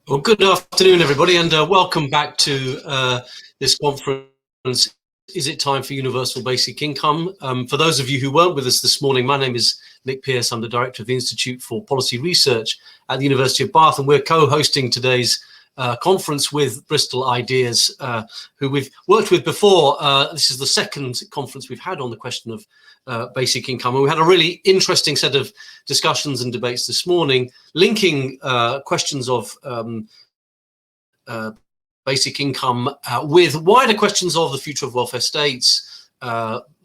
Well, good afternoon, everybody, and welcome back to this conference. Is it time for universal basic income? For those of you who weren't with us this morning, my name is Nick Pearce. I'm the director of the Institute for Policy Research at the University of Bath, and we're co-hosting today's conference with Bristol Ideas, who we've worked with before. This is the second conference we've had on the question of basic income, and we had a really interesting set of discussions and debates this morning, linking questions of basic income with wider questions of the future of welfare states,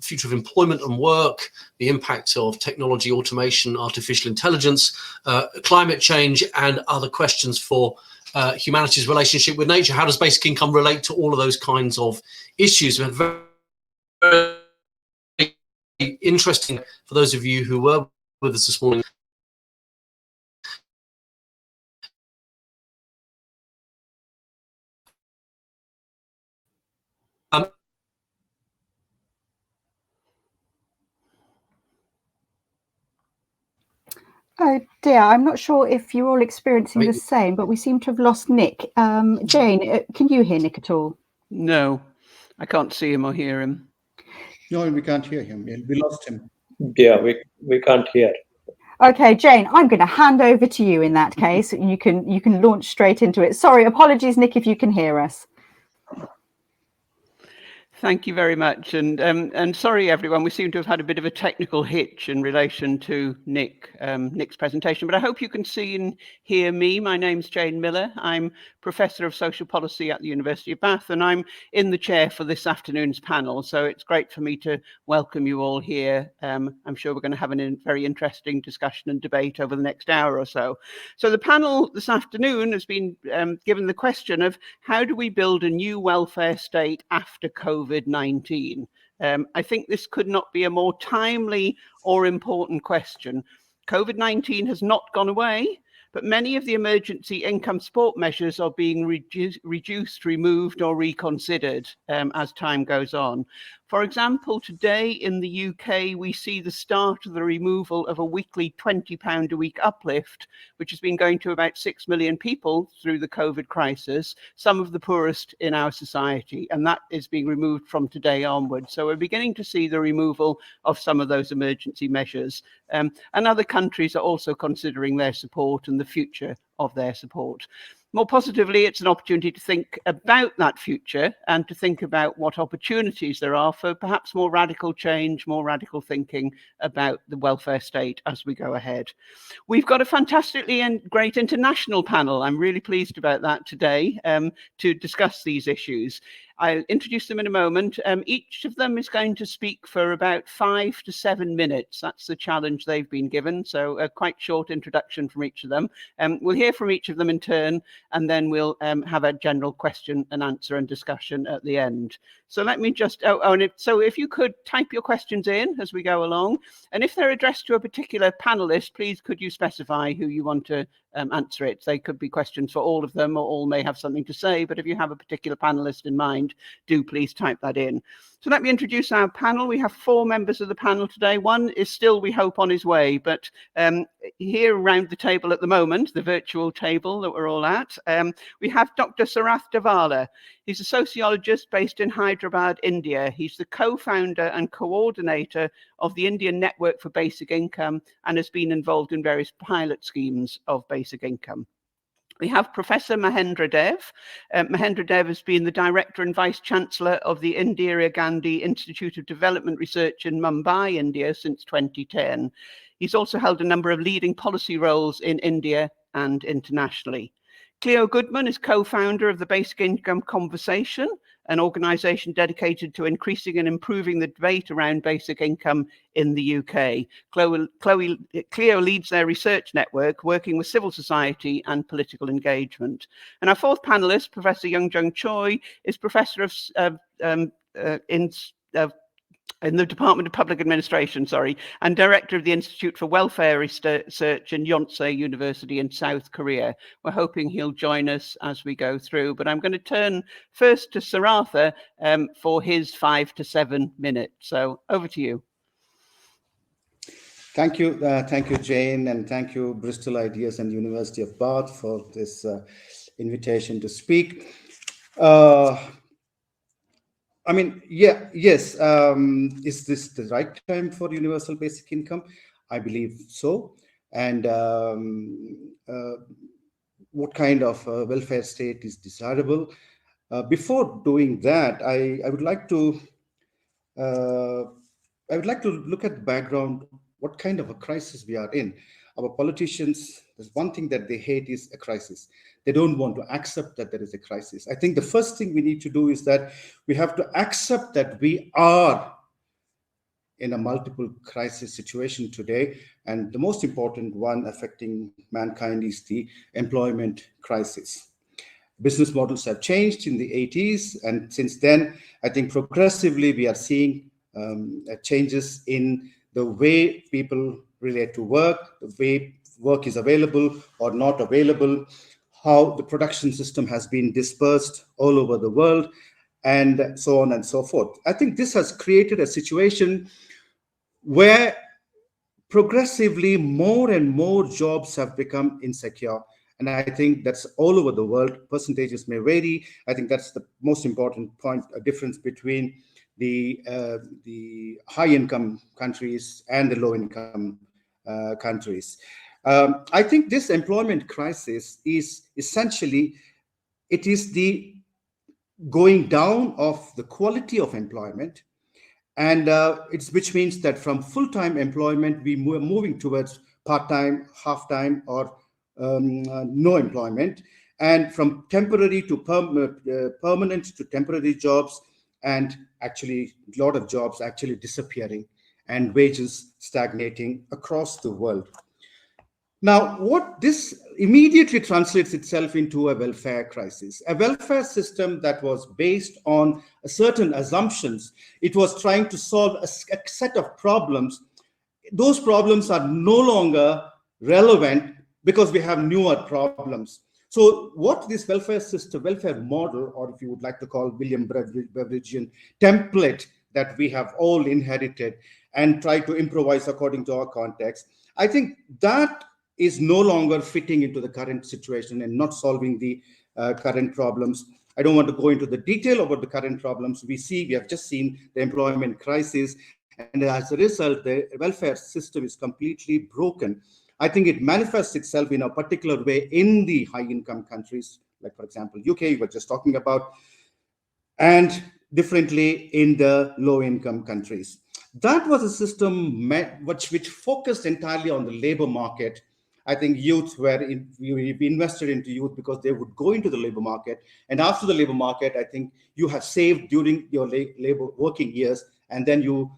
future of employment and work, the impact of technology, automation, artificial intelligence, climate change, and other questions for humanity's relationship with nature. How does basic income relate to all of those kinds of issues? We had very interesting, for those of you who were with us this morning, Oh dear, I'm not sure if you're all experiencing the same, but we seem to have lost Nick. Jane, can you hear Nick at all? No, I can't see him or hear him. No, we can't hear him. We lost him. Yeah, we can't hear. Okay, Jane, I'm going to hand over to you in that case. You can launch straight into it. Sorry, apologies, Nick, if you can hear us. Thank you very much, and sorry everyone, we seem to have had a bit of a technical hitch in relation to Nick's presentation, but I hope you can see and hear me. My name's Jane Millar. I'm Professor of Social Policy at the University of Bath, and I'm in the chair for this afternoon's panel, so it's great for me to welcome you all here. I'm sure we're going to have a very interesting discussion and debate over the next hour or so. So the panel this afternoon has been given the question of how do we build a new welfare state after COVID-19? I think this could not be a more timely or important question. COVID-19 has not gone away, but many of the emergency income support measures are being reduced, removed, or reconsidered as time goes on. For example, today in the UK, we see the start of the removal of a weekly £20 a week uplift, which has been going to about 6 million people through the COVID crisis, some of the poorest in our society, and that is being removed from today onwards. So we're beginning to see the removal of some of those emergency measures. And other countries are also considering their support and the future of their support. More positively, it's an opportunity to think about that future and to think about what opportunities there are for perhaps more radical change, more radical thinking about the welfare state as we go ahead. We've got a fantastically and great international panel. I'm really pleased about that today to discuss these issues. I'll introduce them in a moment. Each of them is going to speak for about 5 to 7 minutes. That's the challenge they've been given. So a quite short introduction from each of them. We'll hear from each of them in turn, and then we'll have a general question and answer and discussion at the end. So let me just, so if you could type your questions in as we go along, and if they're addressed to a particular panelist, please could you specify who you want to answer it. They could be questions for all of them, or all may have something to say, but if you have a particular panelist in mind, do please type that in. So let me introduce our panel. We have 4 members of the panel today. One is still, we hope, on his way, but here around the table at the moment, the virtual table that we're all at, we have Dr. Sarath Davala. He's a sociologist based in Hyderabad, India. He's the co-founder and coordinator of the Indian Network for Basic Income and has been involved in various pilot schemes of basic income. We have Professor Mahendra Dev. Mahendra Dev has been the Director and Vice Chancellor of the Indira Gandhi Institute of Development Research in Mumbai, India since 2010. He's also held a number of leading policy roles in India and internationally. Cleo Goodman is co-founder of the Basic Income Conversation, an organisation dedicated to increasing and improving the debate around basic income in the UK. Cleo leads their research network, working with civil society and political engagement. And our 4th panellist, Professor Young Jun Choi, is Professor in the Department of Public Administration, and Director of the Institute for Welfare Research in Yonsei University in South Korea. We're hoping he'll join us as we go through, but I'm going to turn first to Sarath for his 5 to 7 minutes. So over to you. Thank you, Jane, and thank you, Bristol Ideas and University of Bath for this invitation to speak. I mean, yes. Is this the right time for universal basic income? I believe so. And what kind of welfare state is desirable? Before doing that, I would like to look at the background. What kind of a crisis we are in? Our politicians, there's one thing that they hate is a crisis. They don't want to accept that there is a crisis. I think the first thing we need to do is that we have to accept that we are in a multiple crisis situation today. And the most important one affecting mankind is the employment crisis. Business models have changed in the 80s. And since then, I think progressively we are seeing changes in the way people relate to work, the way work is available or not available, how the production system has been dispersed all over the world, and so on and so forth. I think this has created a situation where progressively more and more jobs have become insecure. And I think that's all over the world. Percentages may vary. I think that's the most important point, a difference between the high-income countries and the low-income countries. I think this employment crisis is essentially, it is the going down of the quality of employment, and which means that from full-time employment, we are moving towards part-time, half-time, or no employment, and from temporary to permanent to temporary jobs, and actually a lot of jobs actually disappearing and wages stagnating across the world. Now, what this immediately translates itself into a welfare crisis, a welfare system that was based on certain assumptions. It was trying to solve a set of problems. Those problems are no longer relevant because we have newer problems. So what this welfare system, welfare model, or if you would like to call William Beveridgean template that we have all inherited and try to improvise according to our context, I think that is no longer fitting into the current situation and not solving the current problems. I don't want to go into the detail about the current problems. We have just seen the employment crisis, and as a result, the welfare system is completely broken. I think it manifests itself in a particular way in the high-income countries, like, for example, UK, we were just talking about, and differently in the low-income countries. That was a system which focused entirely on the labor market. I think youth we invested into youth because they would go into the labor market. And after the labor market, I think you have saved during your labor working years, and then you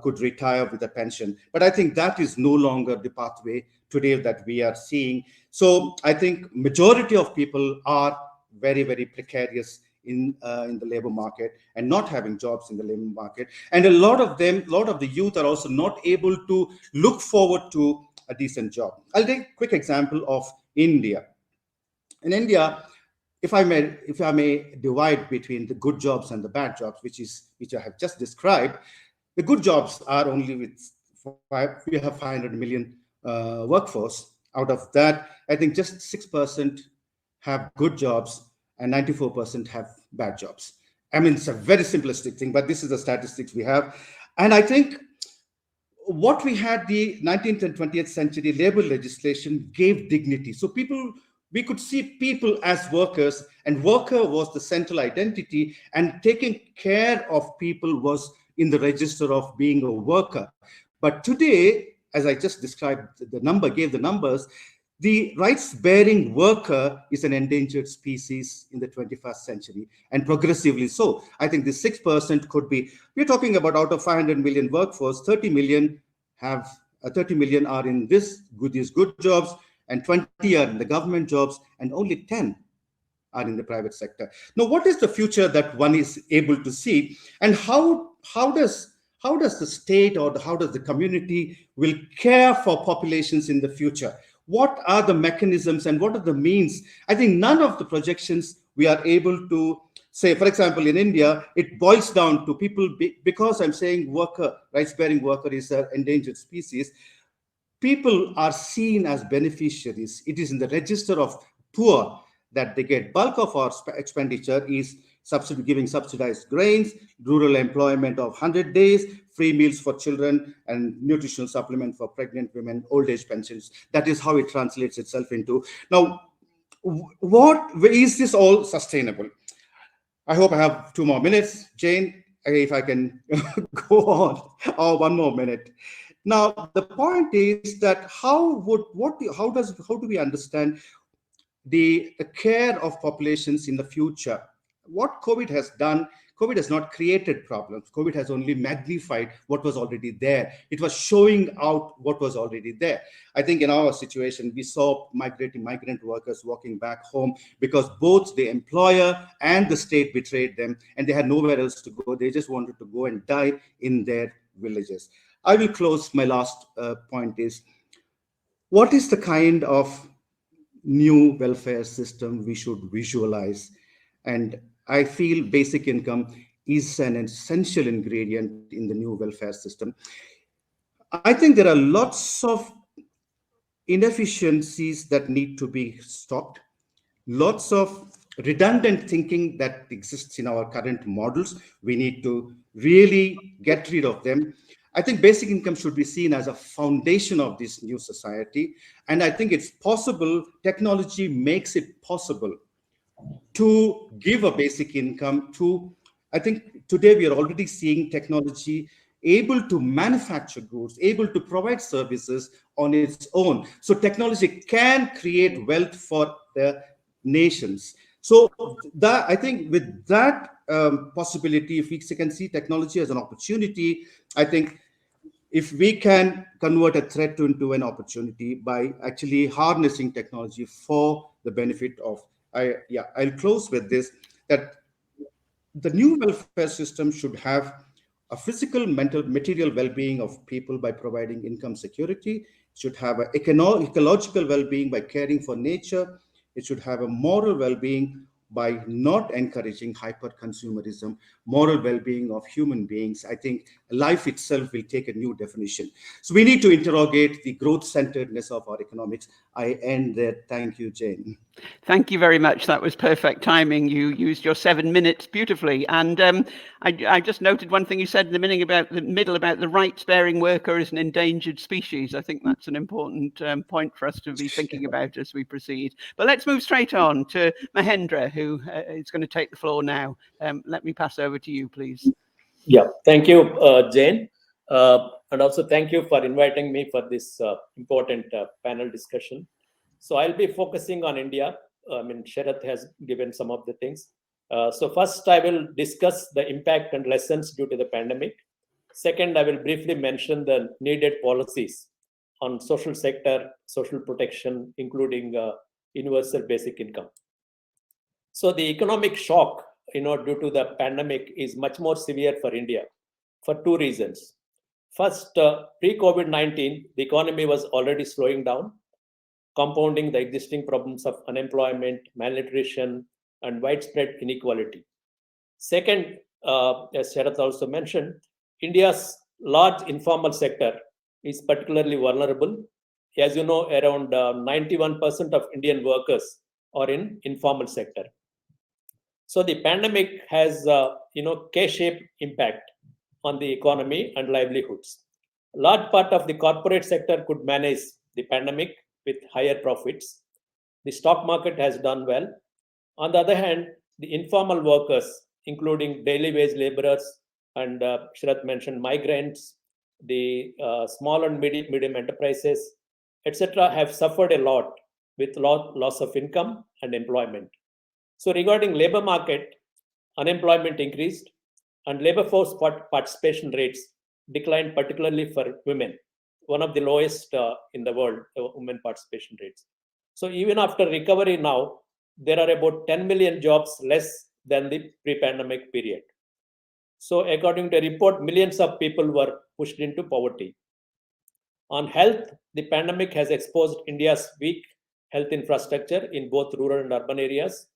could retire with a pension. But I think that is no longer the pathway today that we are seeing. So I think majority of people are very, very precarious in the labor market and not having jobs in the labor market. And a lot of the youth are also not able to look forward to a decent job. I'll take a quick example of India. In India, if I may divide between the good jobs and the bad jobs, which I have just described, the good jobs are only we have 500 million workforce. Out of that, I think just 6% have good jobs and 94% have bad jobs. I mean, it's a very simplistic thing, but this is the statistics we have. And I think what we had, the 19th and 20th century labor legislation gave dignity. So we could see people as workers, and worker was the central identity, and taking care of people was in the register of being a worker. But today, as I just described, the numbers, the rights-bearing worker is an endangered species in the 21st century, and progressively so. I think the 6% could be, we're talking about out of 500 million workforce, 30 million are in these good jobs, and 20 are in the government jobs, and only 10 are in the private sector. Now, what is the future that one is able to see, and how does the state or how does the community will care for populations in the future? What are the mechanisms and what are the means? I think none of the projections we are able to say. For example, in India, it boils down to people, because I'm saying worker, rights-bearing worker is an endangered species, people are seen as beneficiaries. It is in the register of poor that they get. Bulk of our expenditure is giving subsidized grains, rural employment of 100 days, free meals for children, and nutritional supplement for pregnant women, old age pensions. That is how it translates itself into. Now, is this all sustainable? I hope I have 2 more minutes. Jane, if I can go on, or 1 more minute. Now, the point is that how do we understand the care of populations in the future? What COVID has done, COVID has not created problems. COVID has only magnified what was already there. It was showing out what was already there. I think in our situation, we saw migrant workers walking back home because both the employer and the state betrayed them, and they had nowhere else to go. They just wanted to go and die in their villages. I will close. My last point is, what is the kind of new welfare system we should visualize? And I feel basic income is an essential ingredient in the new welfare system. I think there are lots of inefficiencies that need to be stopped, lots of redundant thinking that exists in our current models. We need to really get rid of them. I think basic income should be seen as a foundation of this new society. And I think it's possible, technology makes it possible to give a basic income to, I think today we are already seeing technology able to manufacture goods, able to provide services on its own. So technology can create wealth for the nations. So that, I think with that possibility, if we can see technology as an opportunity, I think if we can convert a threat into an opportunity by actually harnessing technology for the benefit of, I'll close with this, that the new welfare system should have a physical, mental, material well-being of people by providing income security. It should have an ecological well-being by caring for nature. It should have a moral well-being by not encouraging hyper-consumerism, moral well-being of human beings. I think life itself will take a new definition. So we need to interrogate the growth-centeredness of our economics. I end there. Thank you, Jane. Thank you very much. That was perfect timing. You used your 7 minutes beautifully. And I just noted one thing you said in the middle about the rights-bearing worker as an endangered species. I think that's an important point for us to be thinking about as we proceed. But let's move straight on to Mahendra, who is going to take the floor now. Let me pass over to you, please. Yeah, thank you, Jane. And also thank you for inviting me for this important panel discussion. So I'll be focusing on India. Sarath has given some of the things. So first, I will discuss the impact and lessons due to the pandemic. Second, I will briefly mention the needed policies on social sector, social protection, including universal basic income. So the economic shock, due to the pandemic is much more severe for India for 2 reasons. First, pre-COVID-19, the economy was already slowing down, compounding the existing problems of unemployment, malnutrition, and widespread inequality. Second, as Sarath also mentioned, India's large informal sector is particularly vulnerable. As you know, around 91% of Indian workers are in informal sector. So the pandemic has, K-shaped impact on the economy and livelihoods. A large part of the corporate sector could manage the pandemic with higher profits. The stock market has done well. On the other hand, the informal workers, including daily wage laborers and Sarath mentioned migrants, the small and medium enterprises, etc., have suffered a lot with loss of income and employment. So regarding labor market, unemployment increased and labor force participation rates declined, particularly for women, one of the lowest in the world, women participation rates. So even after recovery now, there are about 10 million jobs less than the pre-pandemic period. So according to a report, millions of people were pushed into poverty. On health, the pandemic has exposed India's weak health infrastructure in both rural and urban areas.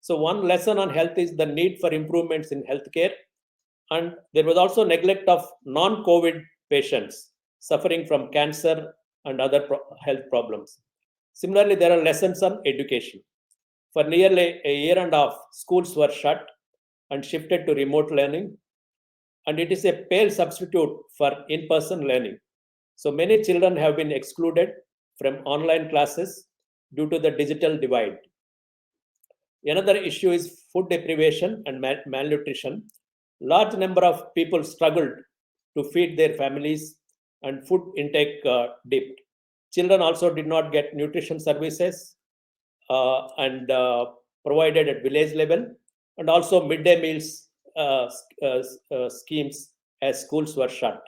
So one lesson on health is the need for improvements in healthcare. And there was also neglect of non-COVID patients suffering from cancer and other health problems. Similarly, there are lessons on education. For nearly a year and a half, schools were shut and shifted to remote learning, and it is a pale substitute for in-person learning. So many children have been excluded from online classes due to the digital divide. Another issue is food deprivation and malnutrition. Large number of people struggled to feed their families and food intake dipped. Children also did not get nutrition services and provided at village level, and also midday meals schemes as schools were shut.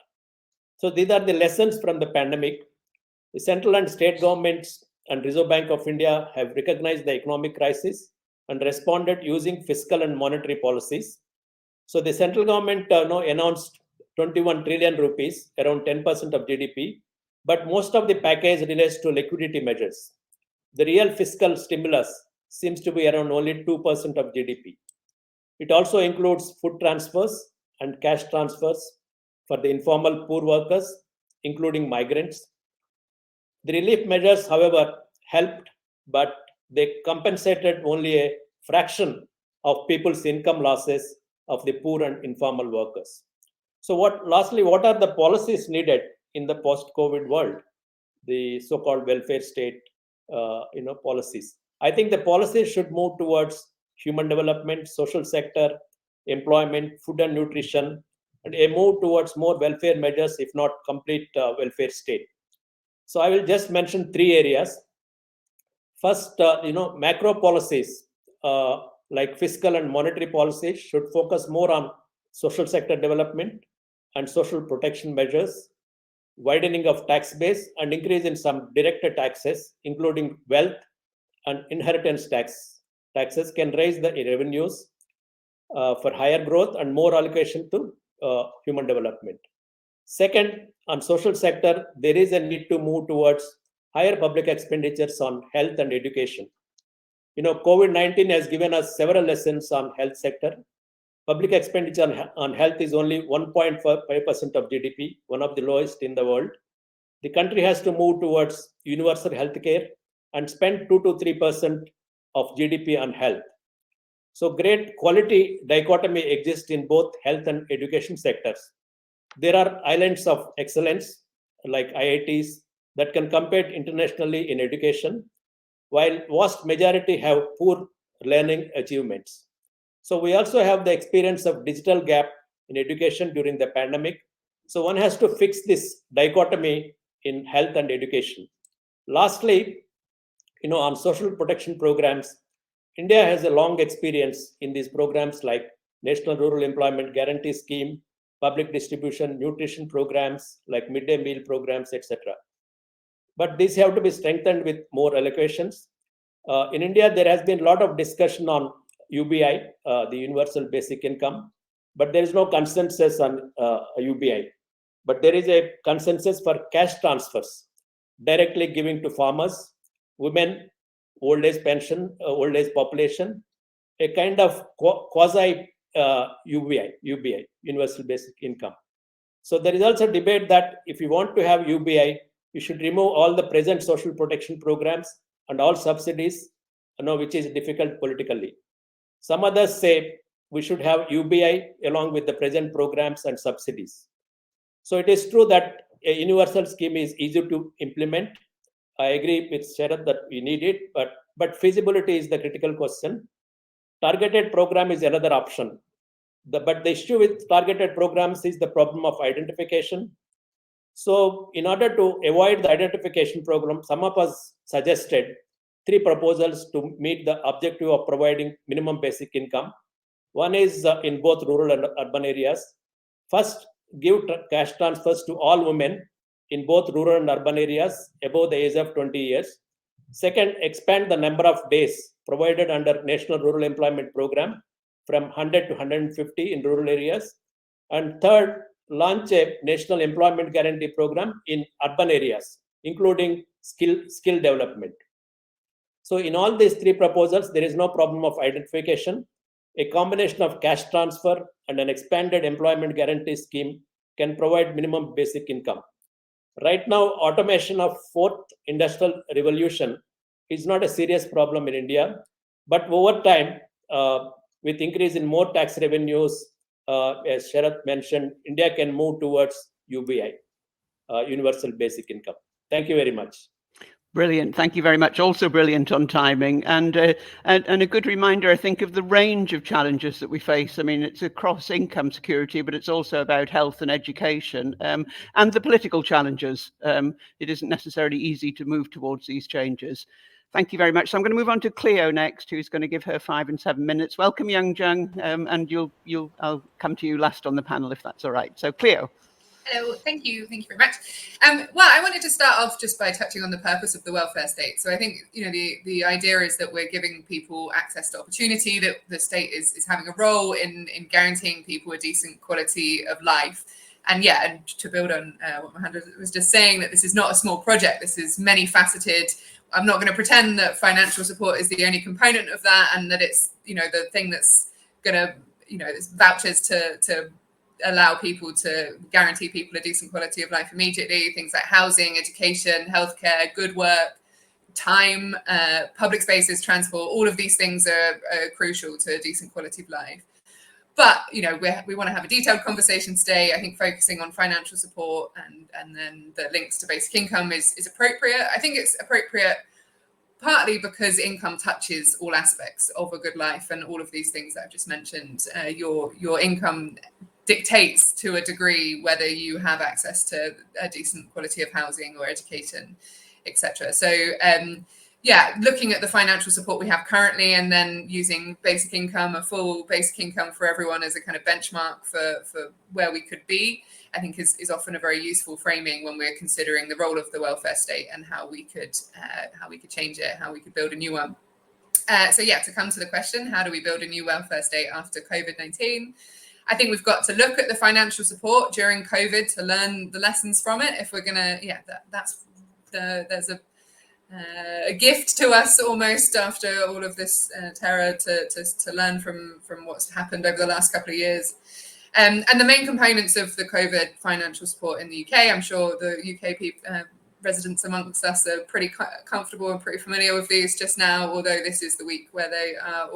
So these are the lessons from the pandemic. The central and state governments and Reserve Bank of India have recognized the economic crisis and responded using fiscal and monetary policies. So the central government announced 21 trillion rupees, around 10% of GDP, but most of the package relates to liquidity measures. The real fiscal stimulus seems to be around only 2% of GDP. It also includes food transfers and cash transfers for the informal poor workers, including migrants. The relief measures, however, helped, but they compensated only a fraction of people's income losses of the poor and informal workers. So lastly, what are the policies needed in the post-COVID world? The so-called welfare state policies. I think the policies should move towards human development, social sector, employment, food and nutrition, and a move towards more welfare measures, if not complete welfare state. So I will just mention three areas. First, macro policies like fiscal and monetary policies should focus more on social sector development and social protection measures, widening of tax base, and increase in some direct taxes, including wealth and inheritance taxes, can raise the revenues for higher growth and more allocation to human development. Second, on social sector, there is a need to move towards higher public expenditures on health and education. COVID-19 has given us several lessons on health sector. Public expenditure on health is only 1.5% of GDP, one of the lowest in the world. The country has to move towards universal health care and spend 2 to 3% of GDP on health. So great quality dichotomy exists in both health and education sectors. There are islands of excellence like IITs that can compete internationally in education, while vast majority have poor learning achievements. So we also have the experience of digital gap in education during the pandemic. So one has to fix this dichotomy in health and education. Lastly, on social protection programs, India has a long experience in these programs like National Rural Employment Guarantee Scheme, public distribution, nutrition programs like midday meal programs, etc. But these have to be strengthened with more allocations. In India, there has been a lot of discussion on UBI, the Universal Basic Income, but there is no consensus on UBI. But there is a consensus for cash transfers, directly giving to farmers, women, old age pension, old age population, a kind of quasi UBI, Universal Basic Income. So there is also debate that if you want to have UBI, you should remove all the present social protection programs and all subsidies, which is difficult politically. Some others say we should have UBI along with the present programs and subsidies. So it is true that a universal scheme is easy to implement. I agree with Sarath that we need it, but feasibility is the critical question. Targeted program is another option. But the issue with targeted programs is the problem of identification. So in order to avoid the identification program, some of us suggested 3 proposals to meet the objective of providing minimum basic income. One is in both rural and urban areas. First, give cash transfers to all women in both rural and urban areas above the age of 20 years. Second, expand the number of days provided under National Rural Employment Program from 100 to 150 in rural areas. And third, launch a National Employment Guarantee Program in urban areas, including skill development. So in all these 3 proposals, there is no problem of identification. A combination of cash transfer and an expanded employment guarantee scheme can provide minimum basic income. Right now, automation of 4th industrial revolution is not a serious problem in India. But over time, with increase in more tax revenues, as Sarath mentioned, India can move towards UBI, Universal Basic Income. Thank you very much. Brilliant. Thank you very much. Also brilliant on timing, and a good reminder, I think, of the range of challenges that we face. I mean, it's across income security, but it's also about health and education, and the political challenges. It isn't necessarily easy to move towards these changes. Thank you very much. So I'm going to move on to Cleo next, who's going to give her 5 and 7 minutes. Welcome, Young Jun, and I'll come to you last on the panel if that's all right. So Cleo. Hello, thank you very much. Well, I wanted to start off just by touching on the purpose of the welfare state. So I think, you know, the idea is that we're giving people access to opportunity, that the state is having a role in guaranteeing people a decent quality of life. And yeah, and to build on what Mahendra was just saying, that this is not a small project, this is many faceted. I'm not going to pretend that financial support is the only component of that, and that it's, you know, the thing that's going to, you know, it's vouchers to allow people, to guarantee people a decent quality of life immediately, things like housing, education, healthcare, good work, time, public spaces, transport, all of these things are crucial to a decent quality of life. But, you know, we want to have a detailed conversation today. I think focusing on financial support and then the links to basic income is appropriate. I think it's appropriate partly because income touches all aspects of a good life, and all of these things that I've just mentioned. Your income dictates to a degree whether you have access to a decent quality of housing or education, etc. So yeah, looking at the financial support we have currently, and then using basic income, a full basic income for everyone, as a kind of benchmark for where we could be, I think is often a very useful framing when we're considering the role of the welfare state and how we could change it, how we could build a new one. So yeah, to come to the question, how do we build a new welfare state after COVID-19? I think we've got to look at the financial support during COVID to learn the lessons from it. If we're gonna, yeah, there's a gift to us almost after all of this terror to learn from what's happened over the last couple of years. And the main components of the COVID financial support in the UK, I'm sure the UK residents amongst us are pretty comfortable and pretty familiar with these just now, although this is the week where they are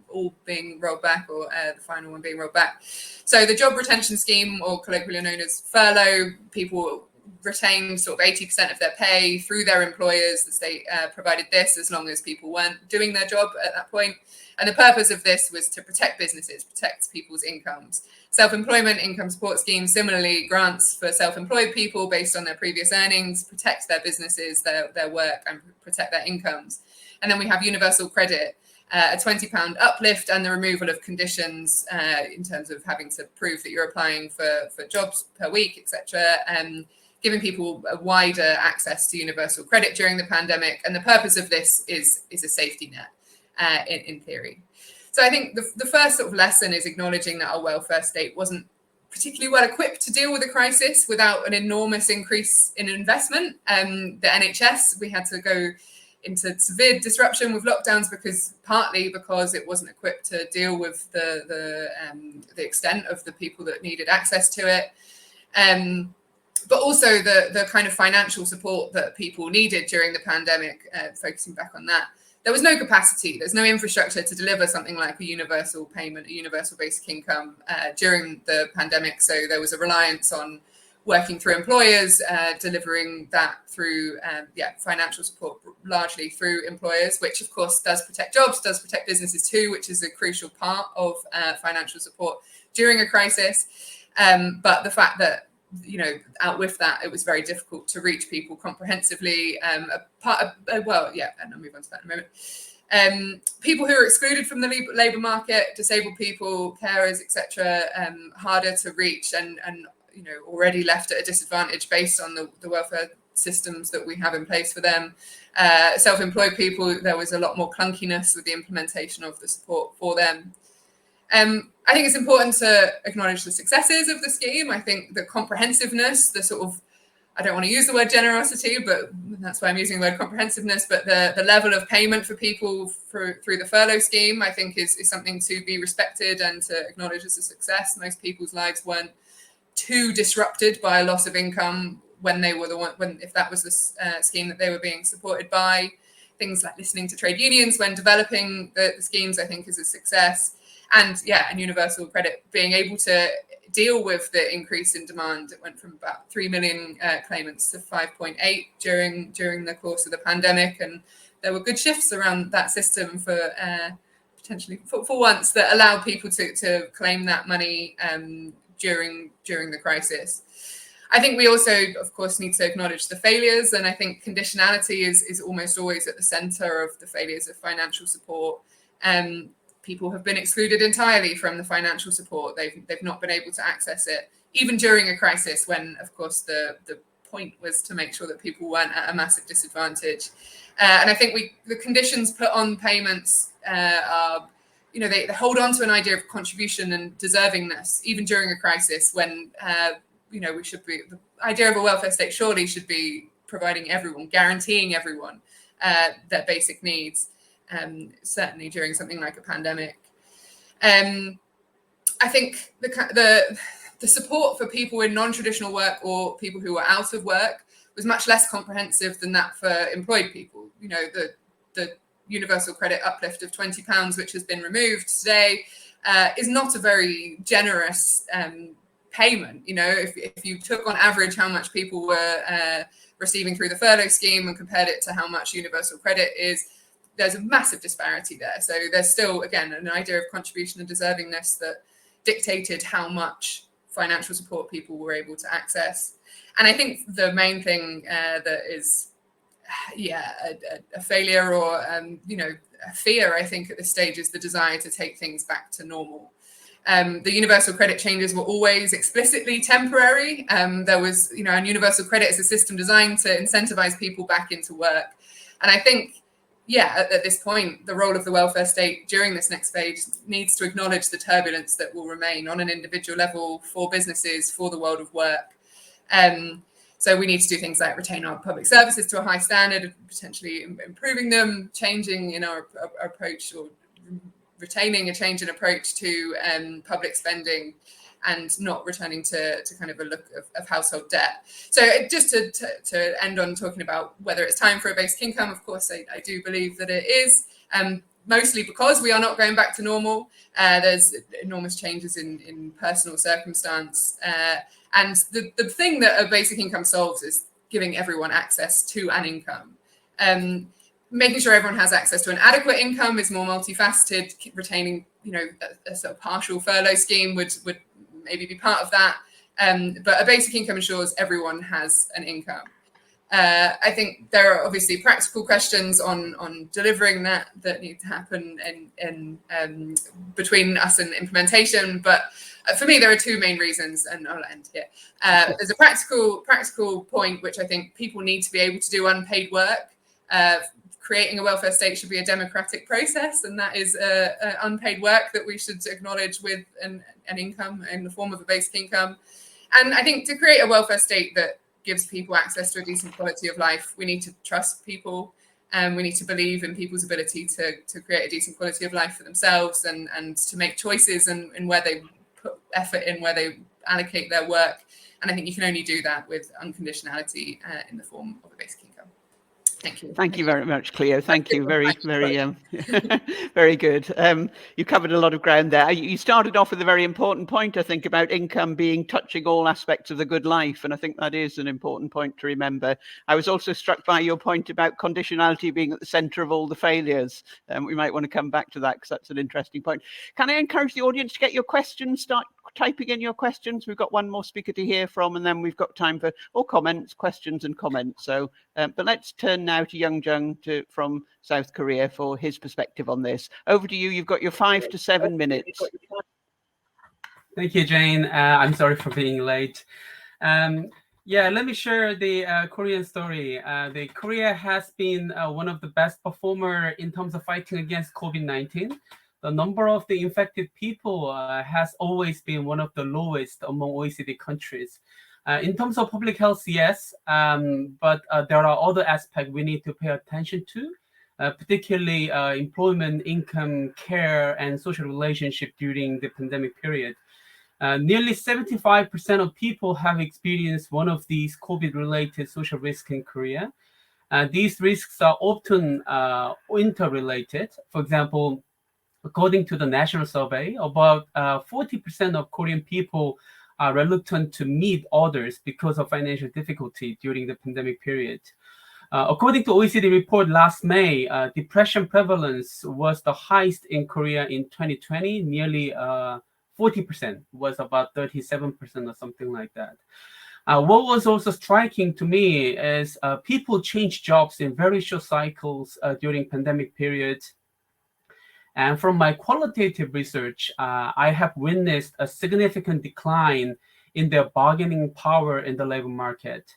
all being rolled back, or the final one being rolled back. So the job retention scheme, or colloquially known as furlough, people retained sort of 80% of their pay through their employers. The state provided this as long as people weren't doing their job at that point. And the purpose of this was to protect businesses, protect people's incomes. Self-employment income support scheme, similarly, grants for self-employed people based on their previous earnings, protect their businesses, their work, and protect their incomes. And then we have universal credit, a £20 uplift, and the removal of conditions in terms of having to prove that you're applying for jobs per week, etc., giving people a wider access to universal credit during the pandemic. And the purpose of this is a safety net in theory. So I think the first sort of lesson is acknowledging that our welfare state wasn't particularly well equipped to deal with a crisis without an enormous increase in investment. The NHS, we had to go into severe disruption with lockdowns partly because it wasn't equipped to deal with the extent of the people that needed access to it. But also the kind of financial support that people needed during the pandemic, focusing back on that. There was no capacity, there's no infrastructure to deliver something like a universal payment, a universal basic income during the pandemic. So there was a reliance on working through employers, delivering that through financial support, largely through employers, which of course does protect jobs, does protect businesses too, which is a crucial part of financial support during a crisis. But the fact that, you know, out with that, it was very difficult to reach people comprehensively. And I'll move on to that in a moment. People who are excluded from the labour market, disabled people, carers, etc., harder to reach and you know, already left at a disadvantage based on the welfare systems that we have in place for them. Self-employed people, there was a lot more clunkiness with the implementation of the support for them. I think it's important to acknowledge the successes of the scheme. I think the comprehensiveness, the sort of, I don't want to use the word generosity, but that's why I'm using the word comprehensiveness, but the level of payment for people through the furlough scheme, I think is something to be respected and to acknowledge as a success. Most people's lives weren't too disrupted by a loss of income when they were if that was the scheme that they were being supported by. things like listening to trade unions when developing the schemes, I think, is a success. And universal credit being able to deal with the increase in demand. It went from about 3 million claimants to 5.8 during the course of the pandemic, and there were good shifts around that system for potentially for once that allowed people to claim that money during the crisis. I think we also, of course, need to acknowledge the failures, and I think conditionality is almost always at the centre of the failures of financial support. People have been excluded entirely from the financial support. They've not been able to access it, even during a crisis when, of course, the point was to make sure that people weren't at a massive disadvantage. And I think the conditions put on payments are, they hold on to an idea of contribution and deservingness, even during a crisis when, we should be, the idea of a welfare state surely should be providing everyone, guaranteeing everyone their basic needs. Certainly during something like a pandemic. I think the support for people in non-traditional work or people who are out of work was much less comprehensive than that for employed people. The universal credit uplift of £20, which has been removed today, is not a very generous payment. If you took on average how much people were receiving through the furlough scheme and compared it to how much universal credit is, there's a massive disparity there. So there's still, again, an idea of contribution and deservingness that dictated how much financial support people were able to access. And I think the main thing that is, a failure or, a fear, I think, at this stage is the desire to take things back to normal. The universal credit changes were always explicitly temporary. There was, and universal credit is a system designed to incentivize people back into work. And I think, at this point, the role of the welfare state during this next phase needs to acknowledge the turbulence that will remain on an individual level for businesses, for the world of work. So we need to do things like retain our public services to a high standard, potentially improving them, changing in our approach or retaining a change in approach to public spending, and not returning to kind of a look of household debt. So just to end on talking about whether it's time for a basic income, of course, I do believe that it is, mostly because we are not going back to normal. There's enormous changes in personal circumstance. And the thing that a basic income solves is giving everyone access to an income. Making sure everyone has access to an adequate income is more multifaceted. Retaining, a sort of partial furlough scheme would maybe be part of that. But a basic income ensures everyone has an income. I think there are obviously practical questions on delivering that need to happen in between us and implementation. But for me, there are two main reasons, and I'll end here. There's a practical point, which I think people need to be able to do unpaid work. Creating a welfare state should be a democratic process, and that is unpaid work that we should acknowledge with an income in the form of a basic income. And I think to create a welfare state that gives people access to a decent quality of life, we need to trust people, and we need to believe in people's ability to create a decent quality of life for themselves and to make choices and where they put effort in, where they allocate their work. And I think you can only do that with unconditionality in the form of a basic income. Thank you. Thank you very much, Cleo. Thank you. Very, very good. You covered a lot of ground there. You started off with a very important point, I think, about income touching all aspects of the good life. And I think that is an important point to remember. I was also struck by your point about conditionality being at the centre of all the failures. We might want to come back to that because that's an interesting point. Can I encourage the audience to get your questions, start typing in your questions? We've got one more speaker to hear from, and then we've got time for all questions and comments. So, but let's turn now to Young Jun from South Korea for his perspective on this. Over to you. You've got your 5 to 7 minutes. Thank you, Jane. I'm sorry for being late. Let me share the Korean story. The Korea has been one of the best performer in terms of fighting against COVID-19. The number of the infected people has always been one of the lowest among OECD countries. In terms of public health, yes, but there are other aspects we need to pay attention to, particularly employment, income, care, and social relationship during the pandemic period. Nearly 75% of people have experienced one of these COVID-related social risks in Korea. These risks are often interrelated. For example, according to the national survey, about 40% of Korean people are reluctant to meet others because of financial difficulty during the pandemic period. According to OECD report last May, depression prevalence was the highest in Korea in 2020, nearly 40%, was about 37% or something like that. What was also striking to me is people change jobs in very short cycles during pandemic periods. And from my qualitative research, I have witnessed a significant decline in their bargaining power in the labor market.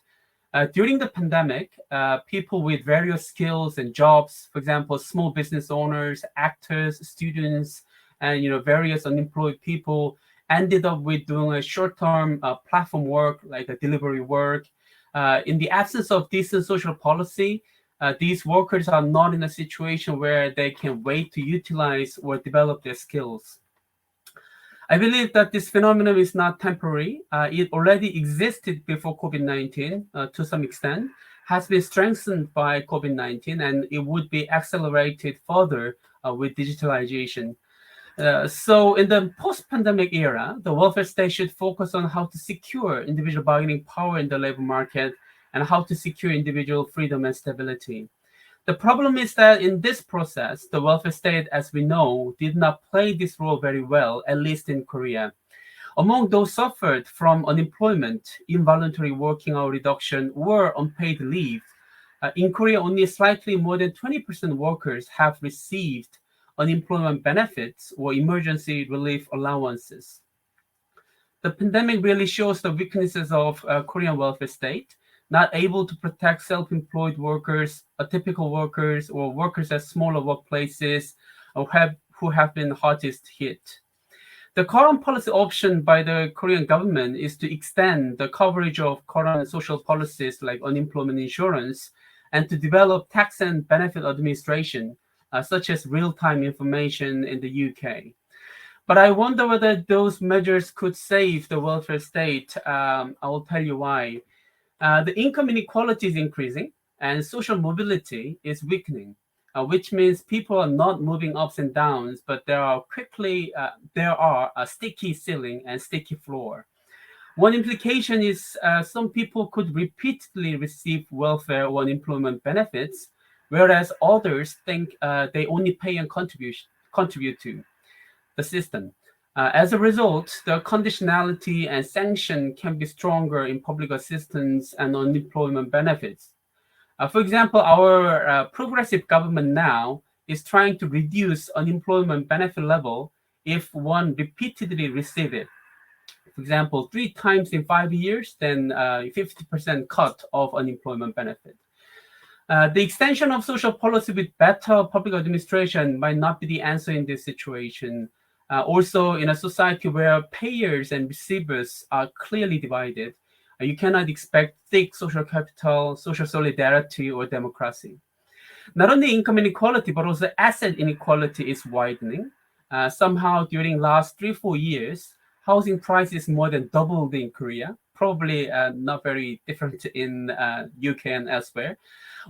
During the pandemic, people with various skills and jobs, for example, small business owners, actors, students, and various unemployed people, ended up with doing a short-term platform work, like a delivery work. In the absence of decent social policy, these workers are not in a situation where they can wait to utilize or develop their skills. I believe that this phenomenon is not temporary. It already existed before COVID-19 to some extent, has been strengthened by COVID-19, and it would be accelerated further with digitalization. So in the post-pandemic era, the welfare state should focus on how to secure individual bargaining power in the labor market and how to secure individual freedom and stability. The problem is that in this process, the welfare state, as we know, did not play this role very well, at least in Korea. Among those suffered from unemployment, involuntary working hour reduction, or unpaid leave, in Korea, only slightly more than 20% workers have received unemployment benefits or emergency relief allowances. The pandemic really shows the weaknesses of Korean welfare state, not able to protect self-employed workers, atypical workers, or workers at smaller workplaces who have been hardest hit. The current policy option by the Korean government is to extend the coverage of current social policies like unemployment insurance and to develop tax and benefit administration, such as real-time information in the UK. But I wonder whether those measures could save the welfare state. I will tell you why. The income inequality is increasing and social mobility is weakening, which means people are not moving ups and downs, but there are a sticky ceiling and sticky floor. One implication is some people could repeatedly receive welfare or unemployment benefits, whereas others think they only pay and contribute to the system. As a result, the conditionality and sanction can be stronger in public assistance and unemployment benefits. For example, our progressive government now is trying to reduce unemployment benefit level if one repeatedly receives it. For example, 3 times in 5 years, then 50% cut of unemployment benefit. The extension of social policy with better public administration might not be the answer in this situation. Also, in a society where payers and receivers are clearly divided, you cannot expect thick social capital, social solidarity, or democracy. Not only income inequality, but also asset inequality is widening. Somehow, during last 3-4 years, housing prices more than doubled in Korea, probably not very different in UK and elsewhere.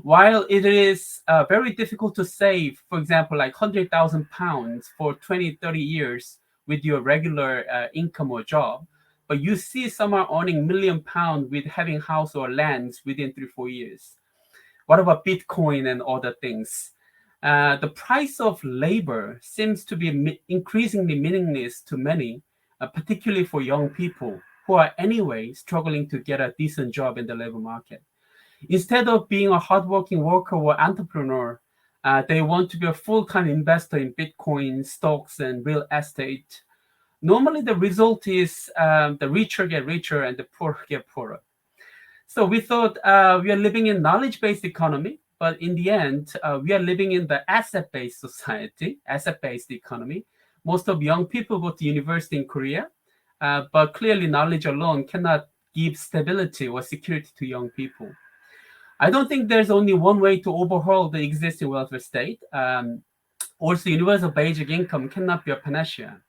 While it is very difficult to save, for example, like £100,000 for 20, 30 years with your regular income or job, but you see some are earning £1 million with having house or lands within 3-4 years. What about Bitcoin and other things? The price of labor seems to be increasingly meaningless to many, particularly for young people who are anyway struggling to get a decent job in the labor market. Instead of being a hardworking worker or entrepreneur, they want to be a full-time investor in Bitcoin, stocks, and real estate. Normally, the result is the richer get richer and the poor get poorer. So we thought we are living in knowledge-based economy, but in the end, we are living in the asset-based society, asset-based economy. Most of young people go to university in Korea, but clearly knowledge alone cannot give stability or security to young people. I don't think there's only one way to overhaul the existing welfare state. Also, universal basic income cannot be a panacea.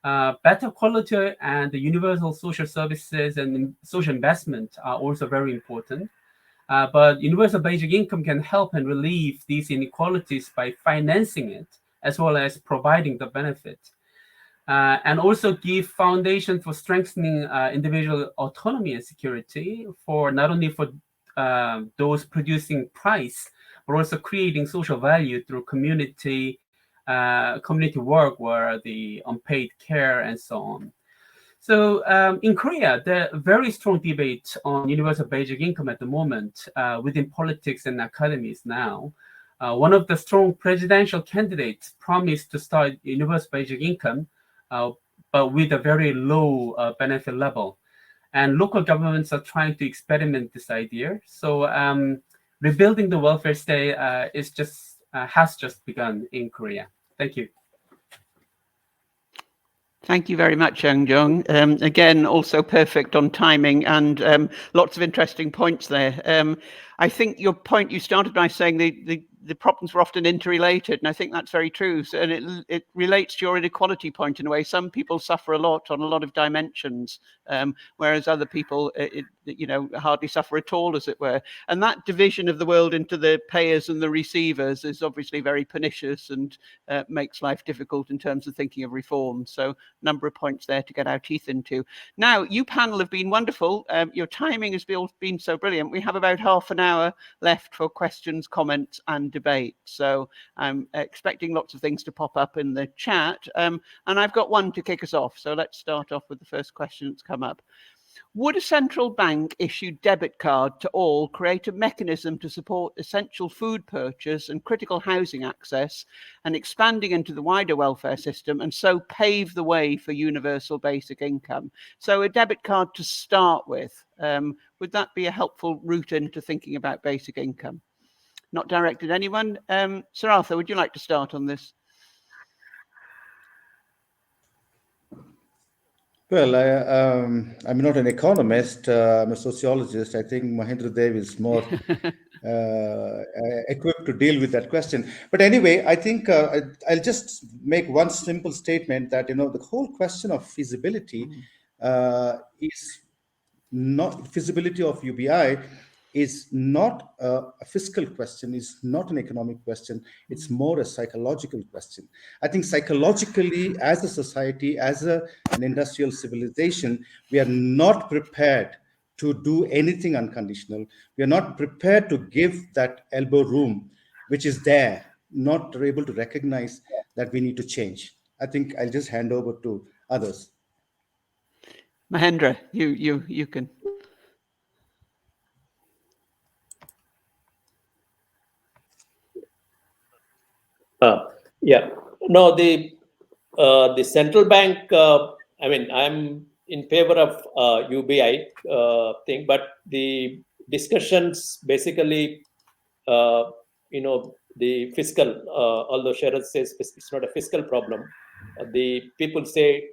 Better quality and the universal social services and social investment are also very important. But universal basic income can help and relieve these inequalities by financing it, as well as providing the benefit. And also give foundation for strengthening individual autonomy and security for not only for those producing price, but also creating social value through community work, where the unpaid care and so on. So in Korea, there are very strong debate on universal basic income at the moment within politics and academies now. One of the strong presidential candidates promised to start universal basic income, but with a very low benefit level. And local governments are trying to experiment this idea. So rebuilding the welfare state has just begun in Korea. Thank you. Thank you very much, Young Jun. Again, also perfect on timing and lots of interesting points there. I think your point, you started by saying the problems were often interrelated, and I think that's very true. So, and it relates to your inequality point in a way. Some people suffer a lot on a lot of dimensions, whereas other people, hardly suffer at all, as it were. And that division of the world into the payers and the receivers is obviously very pernicious and makes life difficult in terms of thinking of reform. So, number of points there to get our teeth into. Now, you panel have been wonderful. Your timing has been so brilliant. We have about half an hour left for questions, comments, and debate. So I'm expecting lots of things to pop up in the chat. And I've got one to kick us off. So let's start off with the first question that's come up. Would a central bank issued debit card to all create a mechanism to support essential food purchase and critical housing access and expanding into the wider welfare system, and so pave the way for universal basic income? So a debit card to start with, would that be a helpful route into thinking about basic income? Not directed at anyone. Sarath, would you like to start on this? Well, I'm not an economist. I'm a sociologist. I think Mahendra Dev is more equipped to deal with that question. But anyway, I think I'll just make one simple statement that, the whole question of feasibility is not feasibility of UBI is not a fiscal question, is not an economic question. It's more a psychological question. I think psychologically, as a society, as an industrial civilization, we are not prepared to do anything unconditional. We are not prepared to give that elbow room, which is there, not able to recognize that we need to change. I think I'll just hand over to others. Mahendra, you can. No, the central bank. I'm in favor of UBI thing, but the discussions basically, the fiscal. Although Sarath says it's not a fiscal problem, the people say,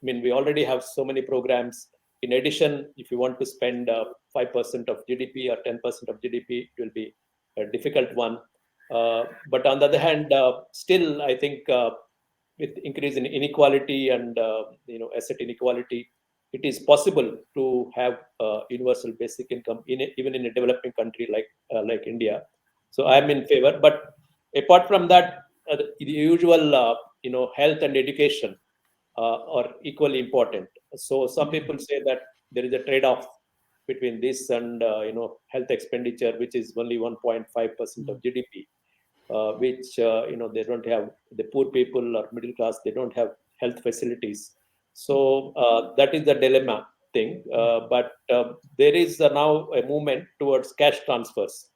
we already have so many programs. In addition, if you want to spend 5% of GDP or 10% of GDP, it will be a difficult one. But on the other hand, still, I think with increase in inequality and asset inequality, it is possible to have universal basic income even in a developing country like India. So I'm in favor. But apart from that, the usual health and education are equally important. So some people say that there is a trade-off between this and health expenditure, which is only 1.5% of GDP. Which they don't have, the poor people or middle class, they don't have health facilities. So that is the dilemma thing. But there is now a movement towards cash transfers,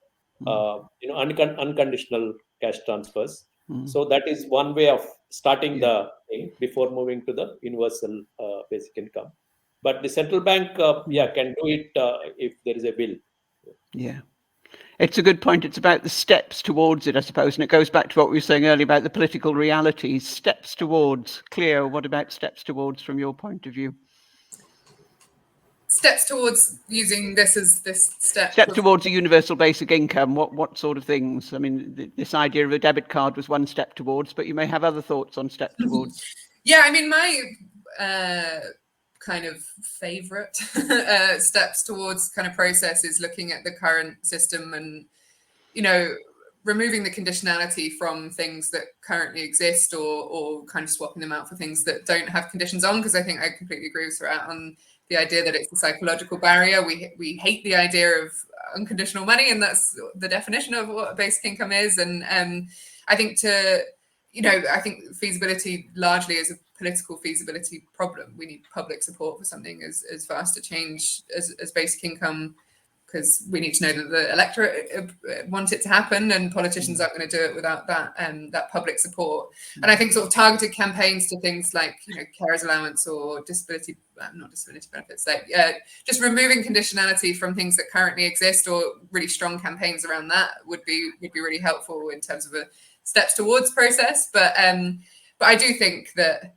unconditional cash transfers. So that is one way of starting the thing before moving to the universal basic income. But the central bank, can do it if there is a will. Yeah. It's a good point. It's about the steps towards it, I suppose. And it goes back to what we were saying earlier about the political realities. Steps towards. Cleo, what about steps towards from your point of view? Steps towards using this as this step. Steps towards a universal basic income. What sort of things? I mean, this idea of a debit card was one step towards, but you may have other thoughts on steps towards. Yeah, my kind of favorite steps towards kind of process is looking at the current system and, removing the conditionality from things that currently exist or kind of swapping them out for things that don't have conditions on. Because I think I completely agree with Sarath on the idea that it's a psychological barrier. We hate the idea of unconditional money, and that's the definition of what a basic income is. And I think I think feasibility largely is a political feasibility problem. We need public support for something as fast a change as basic income, because we need to know that the electorate want it to happen, and politicians aren't going to do it without that public support. And I think sort of targeted campaigns to things like carers allowance or not disability benefits, like just removing conditionality from things that currently exist, or really strong campaigns around that would be really helpful in terms of a steps towards process. But I do think that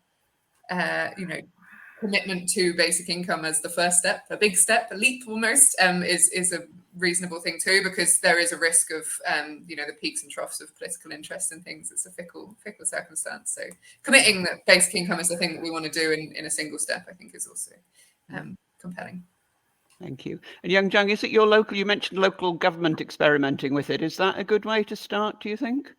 commitment to basic income as the first step, a big step, a leap almost, is a reasonable thing too, because there is a risk of the peaks and troughs of political interest and things. It's a fickle circumstance. So committing that basic income is the thing that we want to do in a single step, I think, is also compelling. Thank you. And Young Jun, is it you mentioned local government experimenting with it. Is that a good way to start, do you think?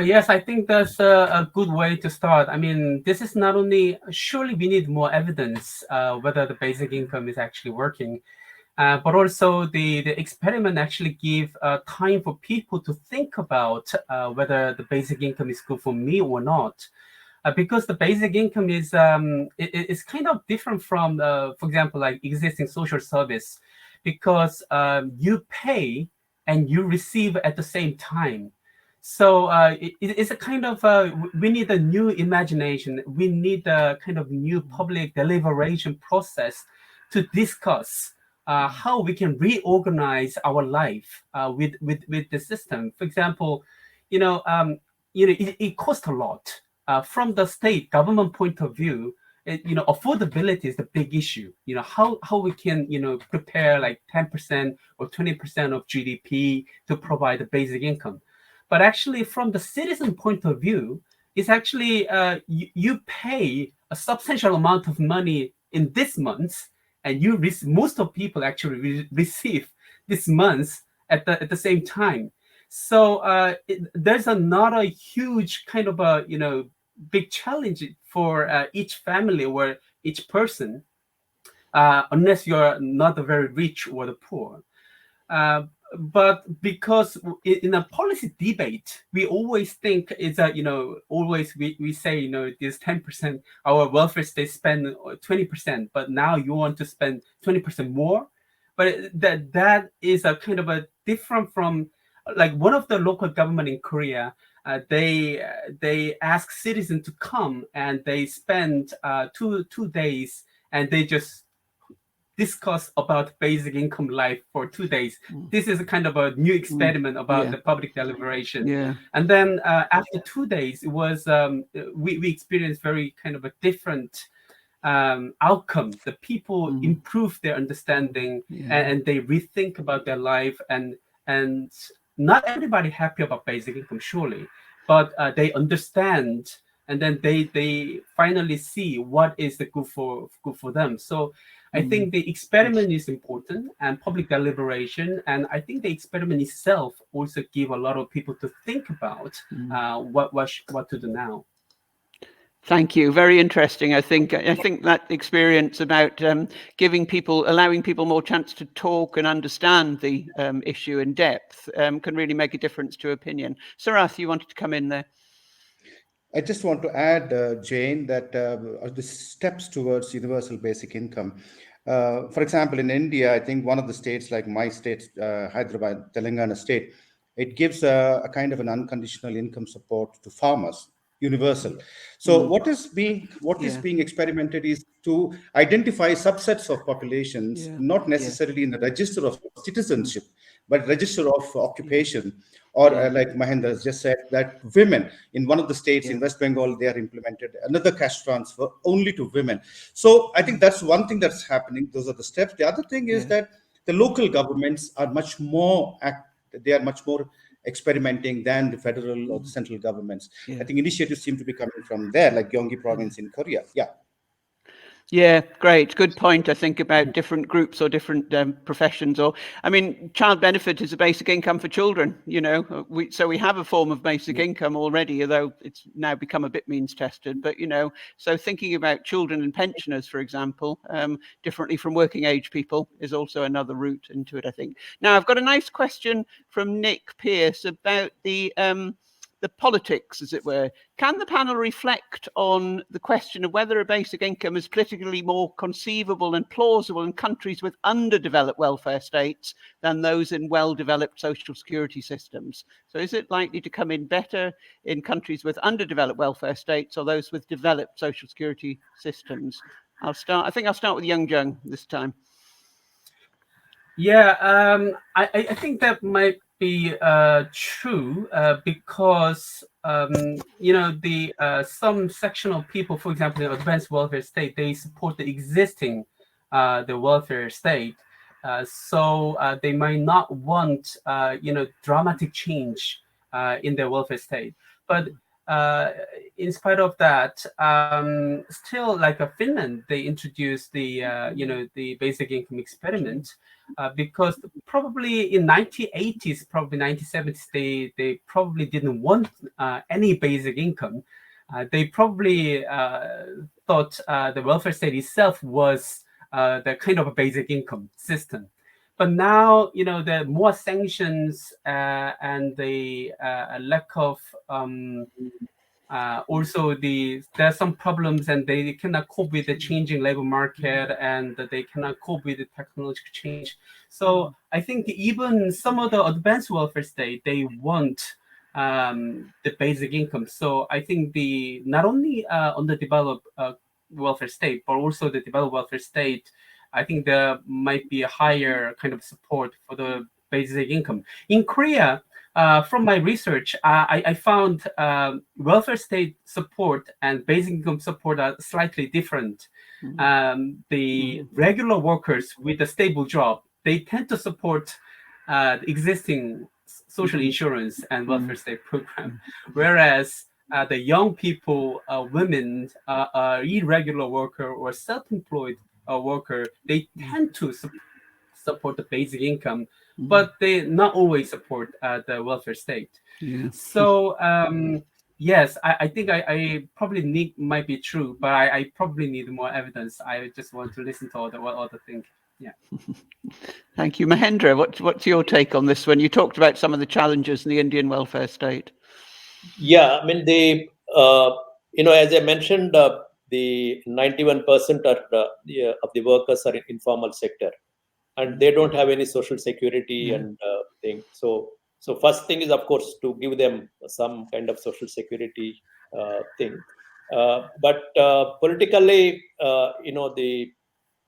Yes, I think that's a good way to start. I mean, this is not only, surely we need more evidence whether the basic income is actually working, but also the experiment actually give time for people to think about whether the basic income is good for me or not. Because the basic income is kind of different from, for example, like existing social service, because you pay and you receive at the same time. So it's a kind of, we need a new imagination. We need a kind of new public deliberation process to discuss how we can reorganize our life with the system. For example, it costs a lot. From the state government point of view, affordability is the big issue. How we can, prepare like 10% or 20% of GDP to provide a basic income. But actually, from the citizen point of view, it's actually you pay a substantial amount of money in this month, and most of people actually receive this month at the same time. So there's not a huge kind of a big challenge for each family or each person, unless you're not the very rich or the poor. But because in a policy debate, we always think it's always we say, this 10%, our welfare state spend 20%, but now you want to spend 20% more. But that is a kind of a different from, like, one of the local government in Korea, they ask citizens to come and they spend 2 days and they just discuss about basic income life for 2 days. This is a kind of a new experiment about the public deliberation. Yeah. And then after 2 days, it was we experienced very kind of a different outcome. The people improve their understanding and they rethink about their life, and not everybody happy about basic income, surely, but they understand, and then they finally see what is the good for them. So I think the experiment is important, and public deliberation, and I think the experiment itself also give a lot of people to think about what to do now. Thank you. Very interesting. I think that experience about allowing people more chance to talk and understand the issue in depth can really make a difference to opinion. Sarath, you wanted to come in there. I just want to add, Jane, that the steps towards universal basic income. For example, in India, I think one of the states, like my state, Hyderabad, Telangana state, it gives a kind of an unconditional income support to farmers, universal. So what is being experimented is to identify subsets of populations, not necessarily in the register of citizenship, but register of occupation, or like Mahendra has just said, that women in one of the states in West Bengal, they are implemented another cash transfer only to women. So I think that's one thing that's happening. Those are the steps. The other thing is that the local governments are much more experimenting than the federal or the central governments. I think initiatives seem to be coming from there, like Gyeonggi province in Korea. Yeah. Yeah, great. Good point, I think, about different groups or different professions. Or, I mean, child benefit is a basic income for children, you know. So we have a form of basic income already, although it's now become a bit means tested. But, you know, so thinking about children and pensioners, for example, differently from working age people is also another route into it, I think. Now, I've got a nice question from Nick Pierce about the politics, as it were. Can the panel reflect on the question of whether a basic income is politically more conceivable and plausible in countries with underdeveloped welfare states than those in well-developed social security systems? So is it likely to come in better in countries with underdeveloped welfare states or those with developed social security systems? I think I'll start with Young Jun this time. Yeah, I think that might be true because you know, the some section of people, for example, the advanced welfare state, they support the existing the welfare state, so they might not want you know, dramatic change in their welfare state, but in spite of that, still, like Finland, they introduced the you know, the basic income experiment. Because probably in 1980s, probably 1970s, they probably didn't want any basic income. They probably thought the welfare state itself was the kind of a basic income system. But now, you know, the more sanctions and the lack of also there are some problems, and they cannot cope with the changing labor market, and they cannot cope with the technological change. So I think even some of the advanced welfare state, they want the basic income. So I think the not only underdeveloped welfare state, but also the developed welfare state, I think there might be a higher kind of support for the basic income. In Korea, from my research, I found welfare state support and basic income support are slightly different. The regular workers with a stable job, they tend to support the existing social insurance and welfare state program, whereas the young people, women, irregular worker or self-employed worker, they tend to support the basic income, but they not always support the welfare state. Yeah. So yes, I think I probably might be true, but I probably need more evidence. I just want to listen to what other think. Yeah. Thank you, Mahendra. What's your take on this? When you talked about some of the challenges in the Indian welfare state. Yeah, I mean, you know, as I mentioned, the 91% of the workers are in informal sector, and they don't have any social security and thing. So first thing is, of course, to give them some kind of social security thing. But politically, you know,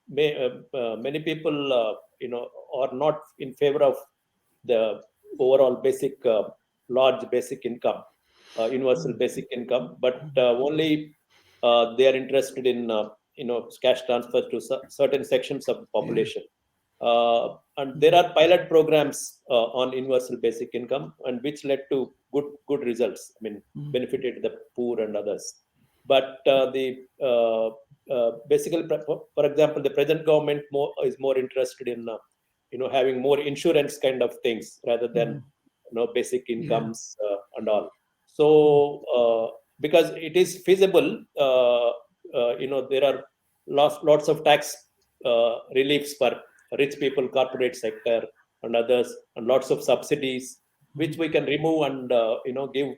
many people, you know, are not in favor of the overall basic, large basic income, universal basic income, but only they are interested in, you know, cash transfers to certain sections of the population. And there are pilot programs on universal basic income, and which led to good results. I mean, benefited the poor and others. But basically, for example, the present government is more interested in you know, having more insurance kind of things rather than you know, basic incomes and all. So because it is feasible, you know, there are lots of tax reliefs for rich people, corporate sector and others, and lots of subsidies which we can remove and you know, give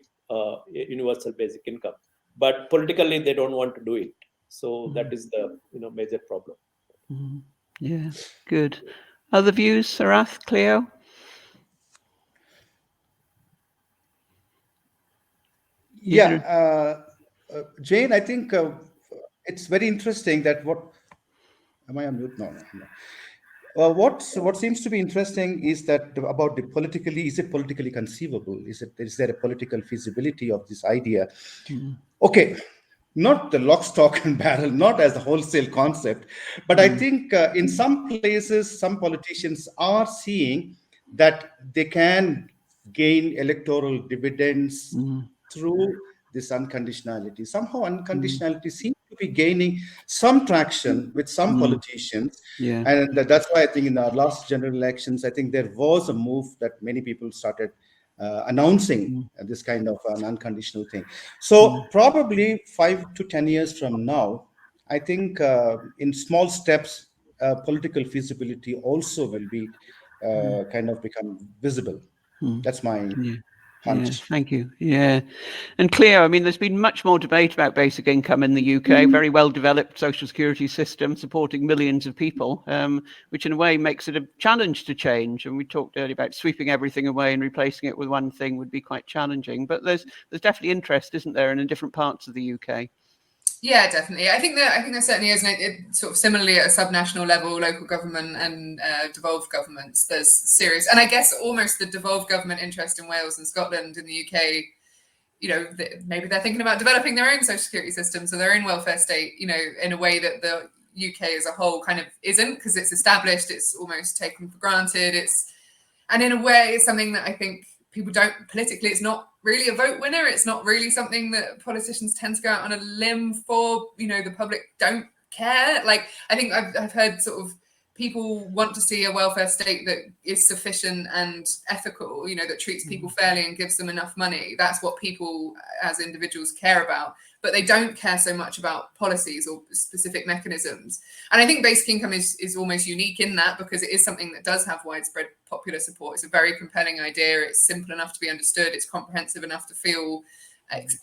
universal basic income. But politically, they don't want to do it. So that is the, you know, major problem. Yeah, good. Other views, Sarath, Cleo? Yeah, Jane, I think it's very interesting that am I on mute? No. What seems to be interesting is that about the is it politically conceivable? Is there a political feasibility of this idea? Okay, not the lock, stock and barrel, not as a wholesale concept, but I think in some places, some politicians are seeing that they can gain electoral dividends through this unconditionality. Somehow unconditionality seems to be gaining some traction with some politicians. Yeah. And that's why I think in our last general elections, I think there was a move that many people started announcing this kind of an unconditional thing. So probably 5 to 10 years from now, I think in small steps, political feasibility also will be kind of become visible. That's my hunch. Yeah, thank you. Yeah. And Cleo, I mean, there's been much more debate about basic income in the UK, very well developed social security system supporting millions of people, which in a way makes it a challenge to change. And we talked earlier about sweeping everything away and replacing it with one thing would be quite challenging. But there's definitely interest, isn't there, in different parts of the UK? Yeah, definitely. I think there certainly is, it sort of similarly at a subnational level, local government and devolved governments. There's serious, and I guess almost the devolved government interest in Wales and Scotland in the UK. You know, maybe they're thinking about developing their own social security systems or their own welfare state. You know, in a way that the UK as a whole kind of isn't, because it's established, it's almost taken for granted. And in a way, it's something that I think people don't politically. It's not really a vote winner. It's not really something that politicians tend to go out on a limb for. You know, the public don't care. Like, I think I've heard sort of people want to see a welfare state that is sufficient and ethical, you know, that treats people fairly and gives them enough money. That's what people as individuals care about. But they don't care so much about policies or specific mechanisms. And I think basic income is almost unique in that, because it is something that does have widespread popular support. It's a very compelling idea. It's simple enough to be understood. It's comprehensive enough to feel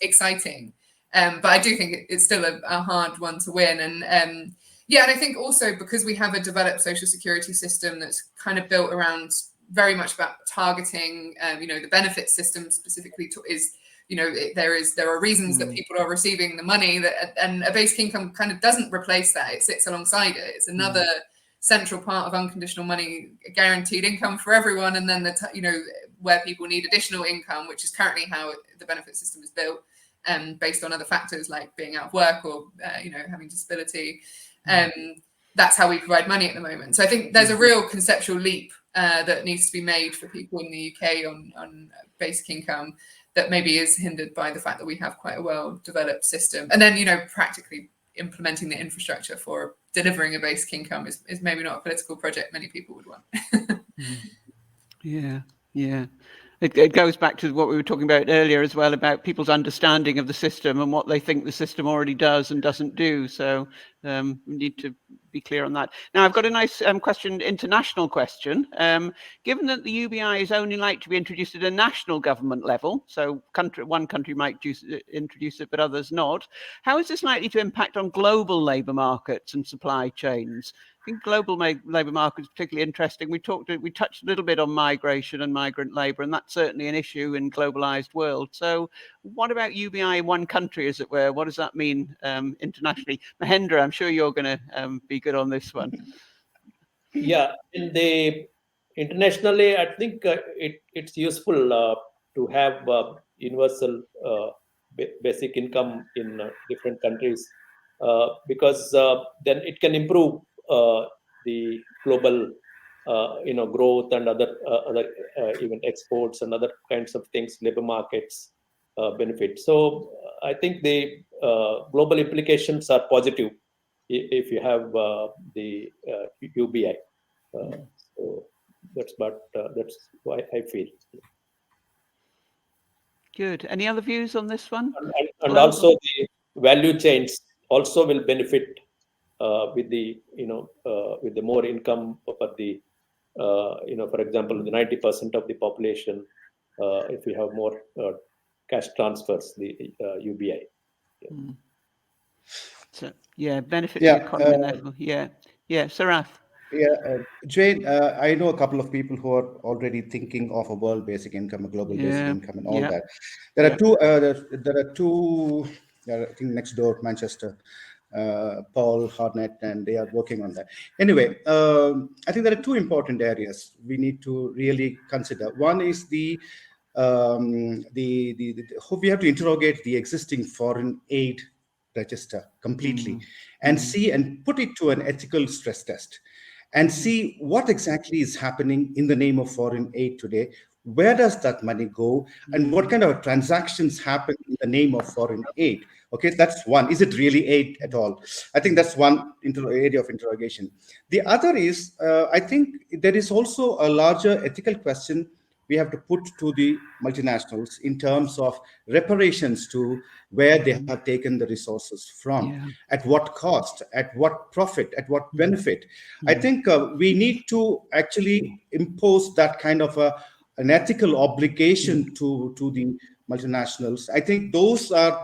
exciting. But I do think it's still a hard one to win. And yeah, and I think also because we have a developed social security system that's kind of built around very much about targeting, you know, the benefit system specifically is, you know, there are reasons that people are receiving the money, and a basic income kind of doesn't replace that. It sits alongside it. It's another central part of unconditional money, guaranteed income for everyone, and then you know, where people need additional income, which is currently how the benefit system is built, based on other factors like being out of work or you know, having disability. That's how we provide money at the moment. So I think there's a real conceptual leap that needs to be made for people in the UK on basic income, that maybe is hindered by the fact that we have quite a well-developed system. And then, you know, practically implementing the infrastructure for delivering a basic income is maybe not a political project many people would want. Yeah. It goes back to what we were talking about earlier as well, about people's understanding of the system and what they think the system already does and doesn't do. So we need to be clear on that. Now, I've got a nice international question. Given that the UBI is only like to be introduced at a national government level, so one country might introduce it, but others not, how is this likely to impact on global labour markets and supply chains? I think global labour market is particularly interesting. We touched a little bit on migration and migrant labour, and that's certainly an issue in globalised world. So what about UBI in one country, as it were? What does that mean internationally? Mahendra, I'm sure you're going to be good on this one. Yeah, internationally, I think it's useful to have universal basic income in different countries, because then it can improve the global, growth and other even exports and other kinds of things, labor markets benefit. So I think the global implications are positive if you have the UBI. So that's why I feel. Good. Any other views on this one? And also the value chains also will benefit with the with the more income for the for example, the 90% of the population, if we have more cash transfers, the UBI. So benefit the economy level. Sarath. Jane, I know a couple of people who are already thinking of a world basic income, a global basic income, and all that. There are two. I think next door, Manchester, Paul Harnett, and they are working on that. Anyway, I think there are two important areas we need to really consider. One is we have to interrogate the existing foreign aid register completely and see and put it to an ethical stress test and see what exactly is happening in the name of foreign aid today. Where does that money go, and what kind of transactions happen in the name of foreign aid? Okay, that's one. Is it really aid at all? I think that's one area of interrogation. The other is, I think there is also a larger ethical question we have to put to the multinationals in terms of reparations to where they have taken the resources from, at what cost, at what profit, at what benefit. I think we need to actually impose that kind of an ethical obligation to the multinationals. I think those are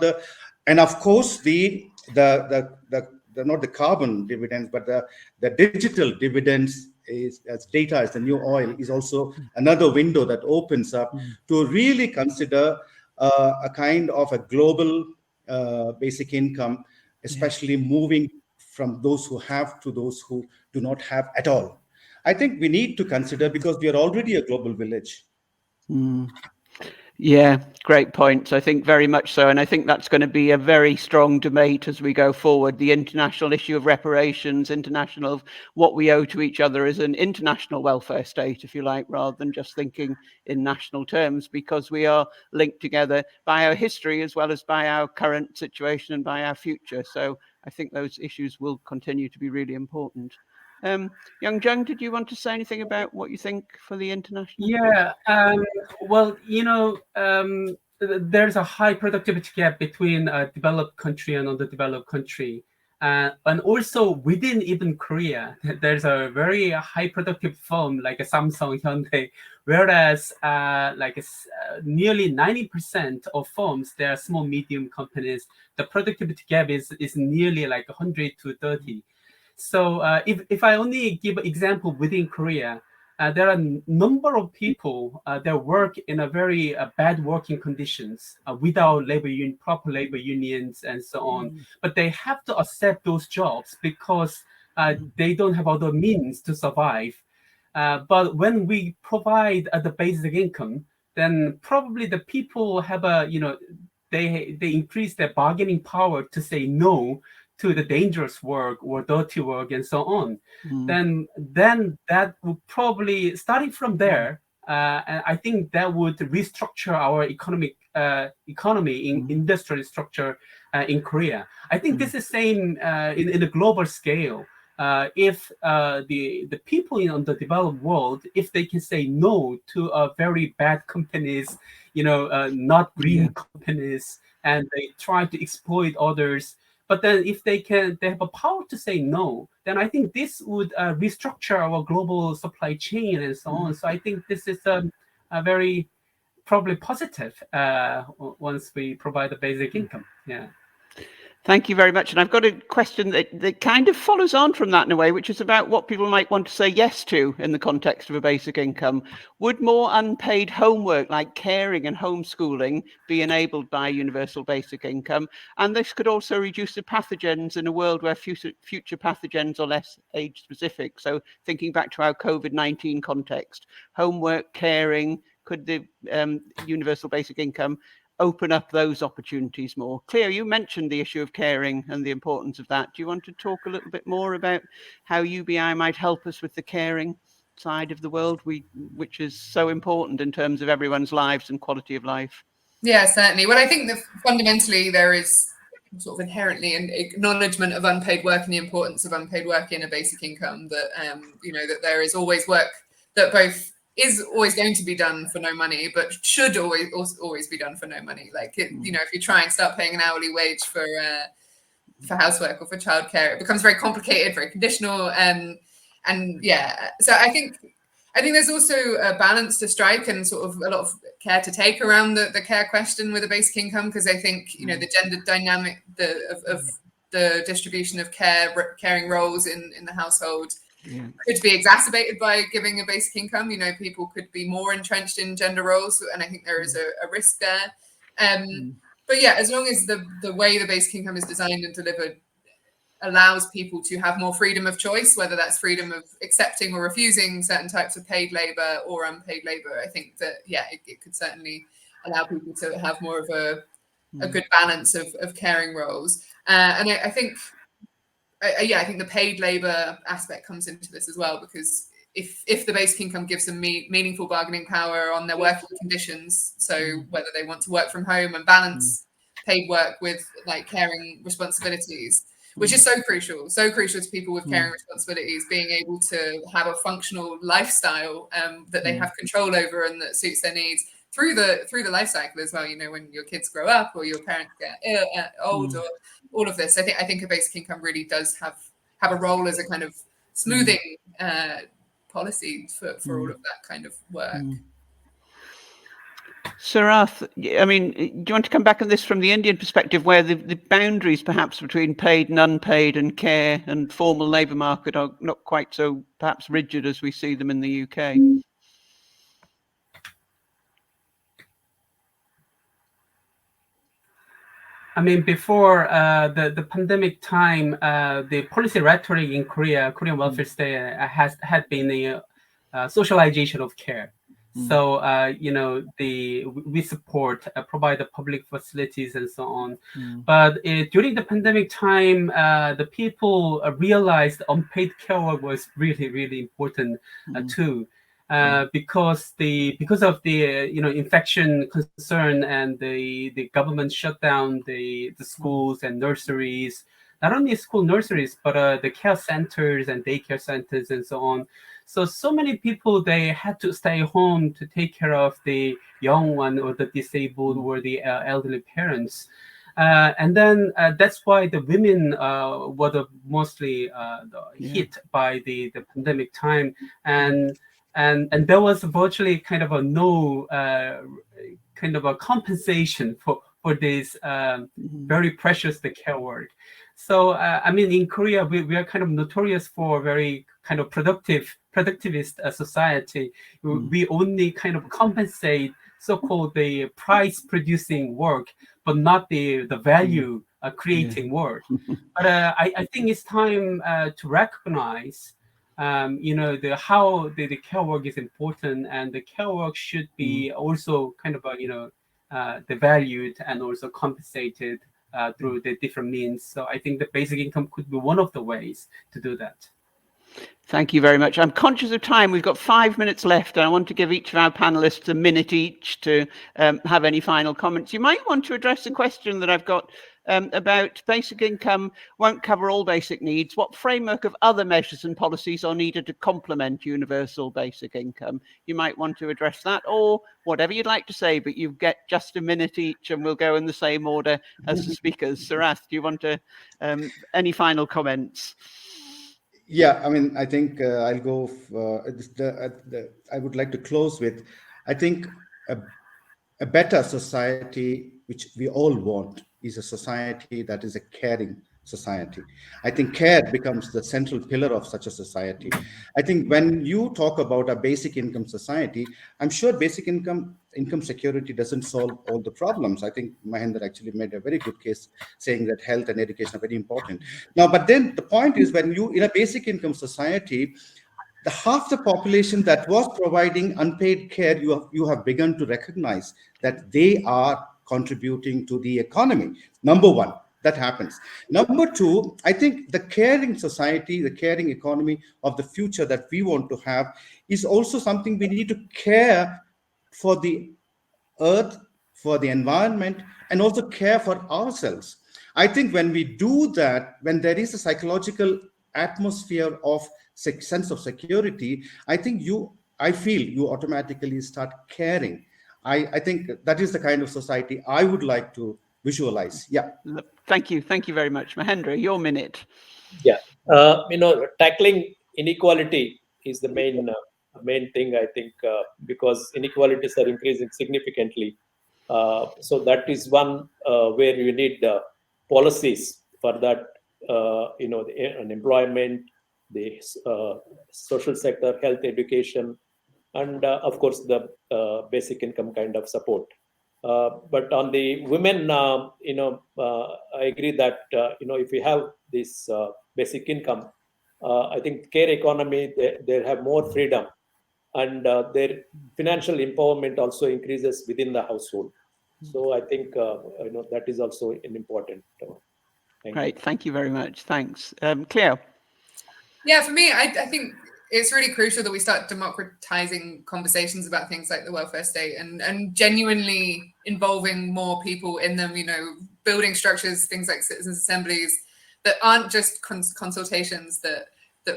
and of course the not the carbon dividends, but the digital dividends is, as data as the new oil, is also another window that opens up to really consider a kind of a global basic income, especially moving from those who have to those who do not have at all. I think we need to consider, because we are already a global village. Yeah, great points. I think very much so. And I think that's going to be a very strong debate as we go forward. The international issue of reparations, international of what we owe to each other as an international welfare state, if you like, rather than just thinking in national terms, because we are linked together by our history as well as by our current situation and by our future. So I think those issues will continue to be really important. Young Jun, did you want to say anything about what you think for the international? Yeah, well, there's a high productivity gap between a developed country and underdeveloped country. And also within even Korea, there's a very high productive firm like a Samsung, Hyundai, whereas nearly 90% of firms, they are small, medium companies. The productivity gap is nearly like 100 to 30. So if I only give an example within Korea, there are a number of people that work in a very bad working conditions without proper labor unions and so on. But they have to accept those jobs because they don't have other means to survive. But when we provide the basic income, then probably the people have they increase their bargaining power to say no to the dangerous work or dirty work and so on. Then that would probably, starting from there, and I think that would restructure our economy in industrial structure in Korea. I think this is same in a global scale. If the people in the developed world, if they can say no to very bad companies, not green companies, and they try to exploit others. But then if they have a power to say no, then I think this would restructure our global supply chain and so on. So I think this is a very probably positive once we provide a basic income. Yeah. Thank you very much. And I've got a question that kind of follows on from that in a way, which is about what people might want to say yes to in the context of a basic income. Would more unpaid homework like caring and homeschooling be enabled by universal basic income? And this could also reduce the pathogens in a world where future pathogens are less age specific. So thinking back to our COVID-19 context, homework, caring, could the universal basic income open up those opportunities more? Cleo, you mentioned the issue of caring and the importance of that. Do you want to talk a little bit more about how UBI might help us with the caring side of the world, which is so important in terms of everyone's lives and quality of life? Yeah, certainly. Well, I think that fundamentally there is sort of inherently an acknowledgement of unpaid work and the importance of unpaid work in a basic income, that that there is always work that both is always going to be done for no money, but should always be done for no money. Like, if you try and start paying an hourly wage for housework or for childcare, it becomes very complicated, very conditional, and yeah. So I think there's also a balance to strike and sort of a lot of care to take around the care question with a basic income, because I think the gender dynamic of the distribution of caring roles in the household could be exacerbated by giving a basic income. People could be more entrenched in gender roles, and I think there is a risk there. But yeah, as long as the way the basic income is designed and delivered allows people to have more freedom of choice, whether that's freedom of accepting or refusing certain types of paid labor or unpaid labor, I think that, it could certainly allow people to have more of a good balance of caring roles. And I think the paid labor aspect comes into this as well, because if the basic income gives them meaningful bargaining power on their working conditions, so whether they want to work from home and balance paid work with like caring responsibilities, which is so crucial to people with caring responsibilities, being able to have a functional lifestyle that they have control over and that suits their needs through the life cycle as well. You know, when your kids grow up or your parents get old, or all of this. I think a basic income really does have a role as a kind of smoothing policy for all of that kind of work. Sarath, I mean, do you want to come back on this from the Indian perspective, where the boundaries perhaps between paid and unpaid and care and formal labour market are not quite so perhaps rigid as we see them in the UK? I mean, before the pandemic time, the policy rhetoric in Korean welfare state had been a socialization of care. So, you know, we support, provide the public facilities and so on. But during the pandemic time, the people realized unpaid care work was really, really important too. Because of the you know, infection concern and the government shut down the schools and nurseries, not only school nurseries but the care centers and daycare centers and so on. So many people, they had to stay home to take care of the young one or the disabled or the elderly parents. And then that's why the women were mostly hit by the pandemic time, and there was virtually kind of a no kind of a compensation for this very precious care work. So I mean, in Korea, we are kind of notorious for very kind of productivist society. We only kind of compensate so-called the price producing work, but not the value creating work. But I think it's time to recognize you know, how the care work is important, and the care work should be also kind of you know, the valued and also compensated through the different means. So I think the basic income could be one of the ways to do that. Thank you very much. I'm conscious of time. We've got 5 minutes left, and I want to give each of our panelists a minute each to have any final comments. You might want to address a question that I've got about basic income won't cover all basic needs. What framework of other measures and policies are needed to complement universal basic income? You might want to address that, or whatever you'd like to say, but you get just a minute each, and we'll go in the same order as the speakers. Sarath, do you want to any final comments? Yeah, I mean, I think I'll go. I would like to close with, I think a better society, which we all want, is a society that is a caring society. I think care becomes the central pillar of such a society. I think when you talk about a basic income society, I'm sure basic income security doesn't solve all the problems. I think Mahendra actually made a very good case saying that health and education are very important. Now, but then the point is, when you, in a basic income society, the half the population that was providing unpaid care, you have begun to recognize that they are contributing to the economy. Number one, that happens. Number two, I think the caring society, the caring economy of the future that we want to have is also something we need to care for the earth, for the environment, and also care for ourselves. I think when we do that, when there is a psychological atmosphere of sense of security, I feel you automatically start caring. I think that is the kind of society I would like to visualize. Yeah. Thank you very much. Mahendra, your minute. Yeah, you know, tackling inequality is the main thing, I think, because inequalities are increasing significantly. So that is one where you need policies for that. You know, employment, the social sector, health, education, and of course the basic income kind of support. But on the women, you know, I agree that you know, if we have this basic income, I think care economy, they have more freedom, and their financial empowerment also increases within the household. So I think you know, that is also an important. Great, thank you very much. Thanks, Cleo. Yeah, for me, I think it's really crucial that we start democratizing conversations about things like the welfare state and genuinely involving more people in them. You know, building structures, things like citizens' assemblies, that aren't just consultations that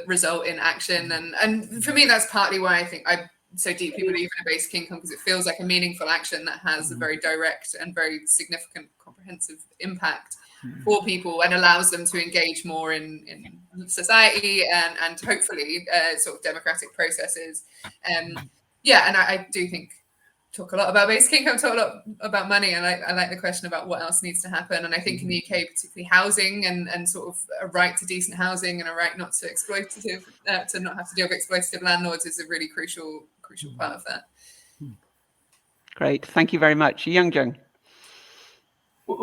result in action. And for me, that's partly why I think I so deeply believe in a basic income, because it feels like a meaningful action that has a very direct and very significant comprehensive impact for people and allows them to engage more in society and hopefully sort of democratic processes. Yeah, and I do think talk a lot about basic income, talk a lot about money, and I like the question about what else needs to happen. And I think in the UK, particularly housing and sort of a right to decent housing and a right not to exploitative, to not have to deal with exploitative landlords is a really crucial part of that. Great, thank you very much. Young Jun.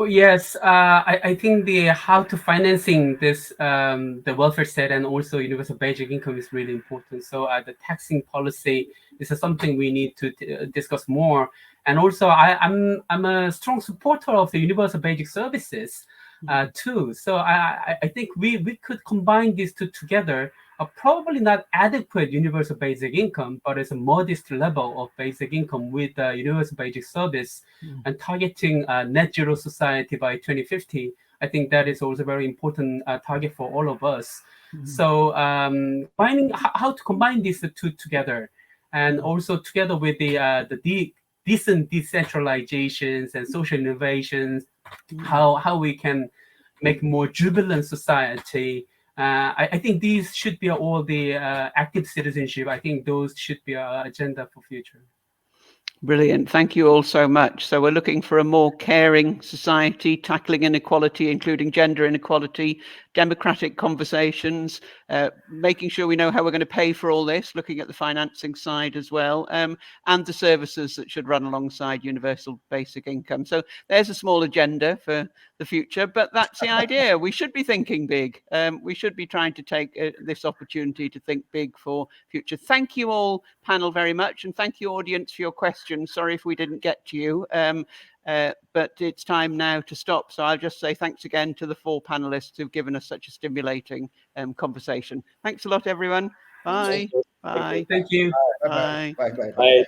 Yes, I think the how to financing this the welfare state and also universal basic income is really important. So the taxing policy, this is something we need to discuss more. And also I'm a strong supporter of the universal basic services too. So I think we could combine these two together. Probably not adequate universal basic income, but it's a modest level of basic income with universal basic service and targeting net zero society by 2050. I think that is also a very important target for all of us. So finding how to combine these two together, and also together with the decent decentralizations and social innovations, how we can make more jubilant society. I think these should be all the active citizenship. I think those should be our agenda for future. Brilliant. Thank you all so much. So we're looking for a more caring society, tackling inequality, including gender inequality, democratic conversations, making sure we know how we're going to pay for all this, looking at the financing side as well, and the services that should run alongside universal basic income. So there's a small agenda for the future, but that's the idea. We should be thinking big. We should be trying to take this opportunity to think big for future. Thank you all, panel, very much, and thank you, audience, for your questions. Sorry if we didn't get to you, but it's time now to stop. So I'll just say thanks again to the 4 panelists who've given us such a stimulating conversation. Thanks a lot, everyone. Bye. Bye. Thank you. Bye. Bye. Bye. Bye.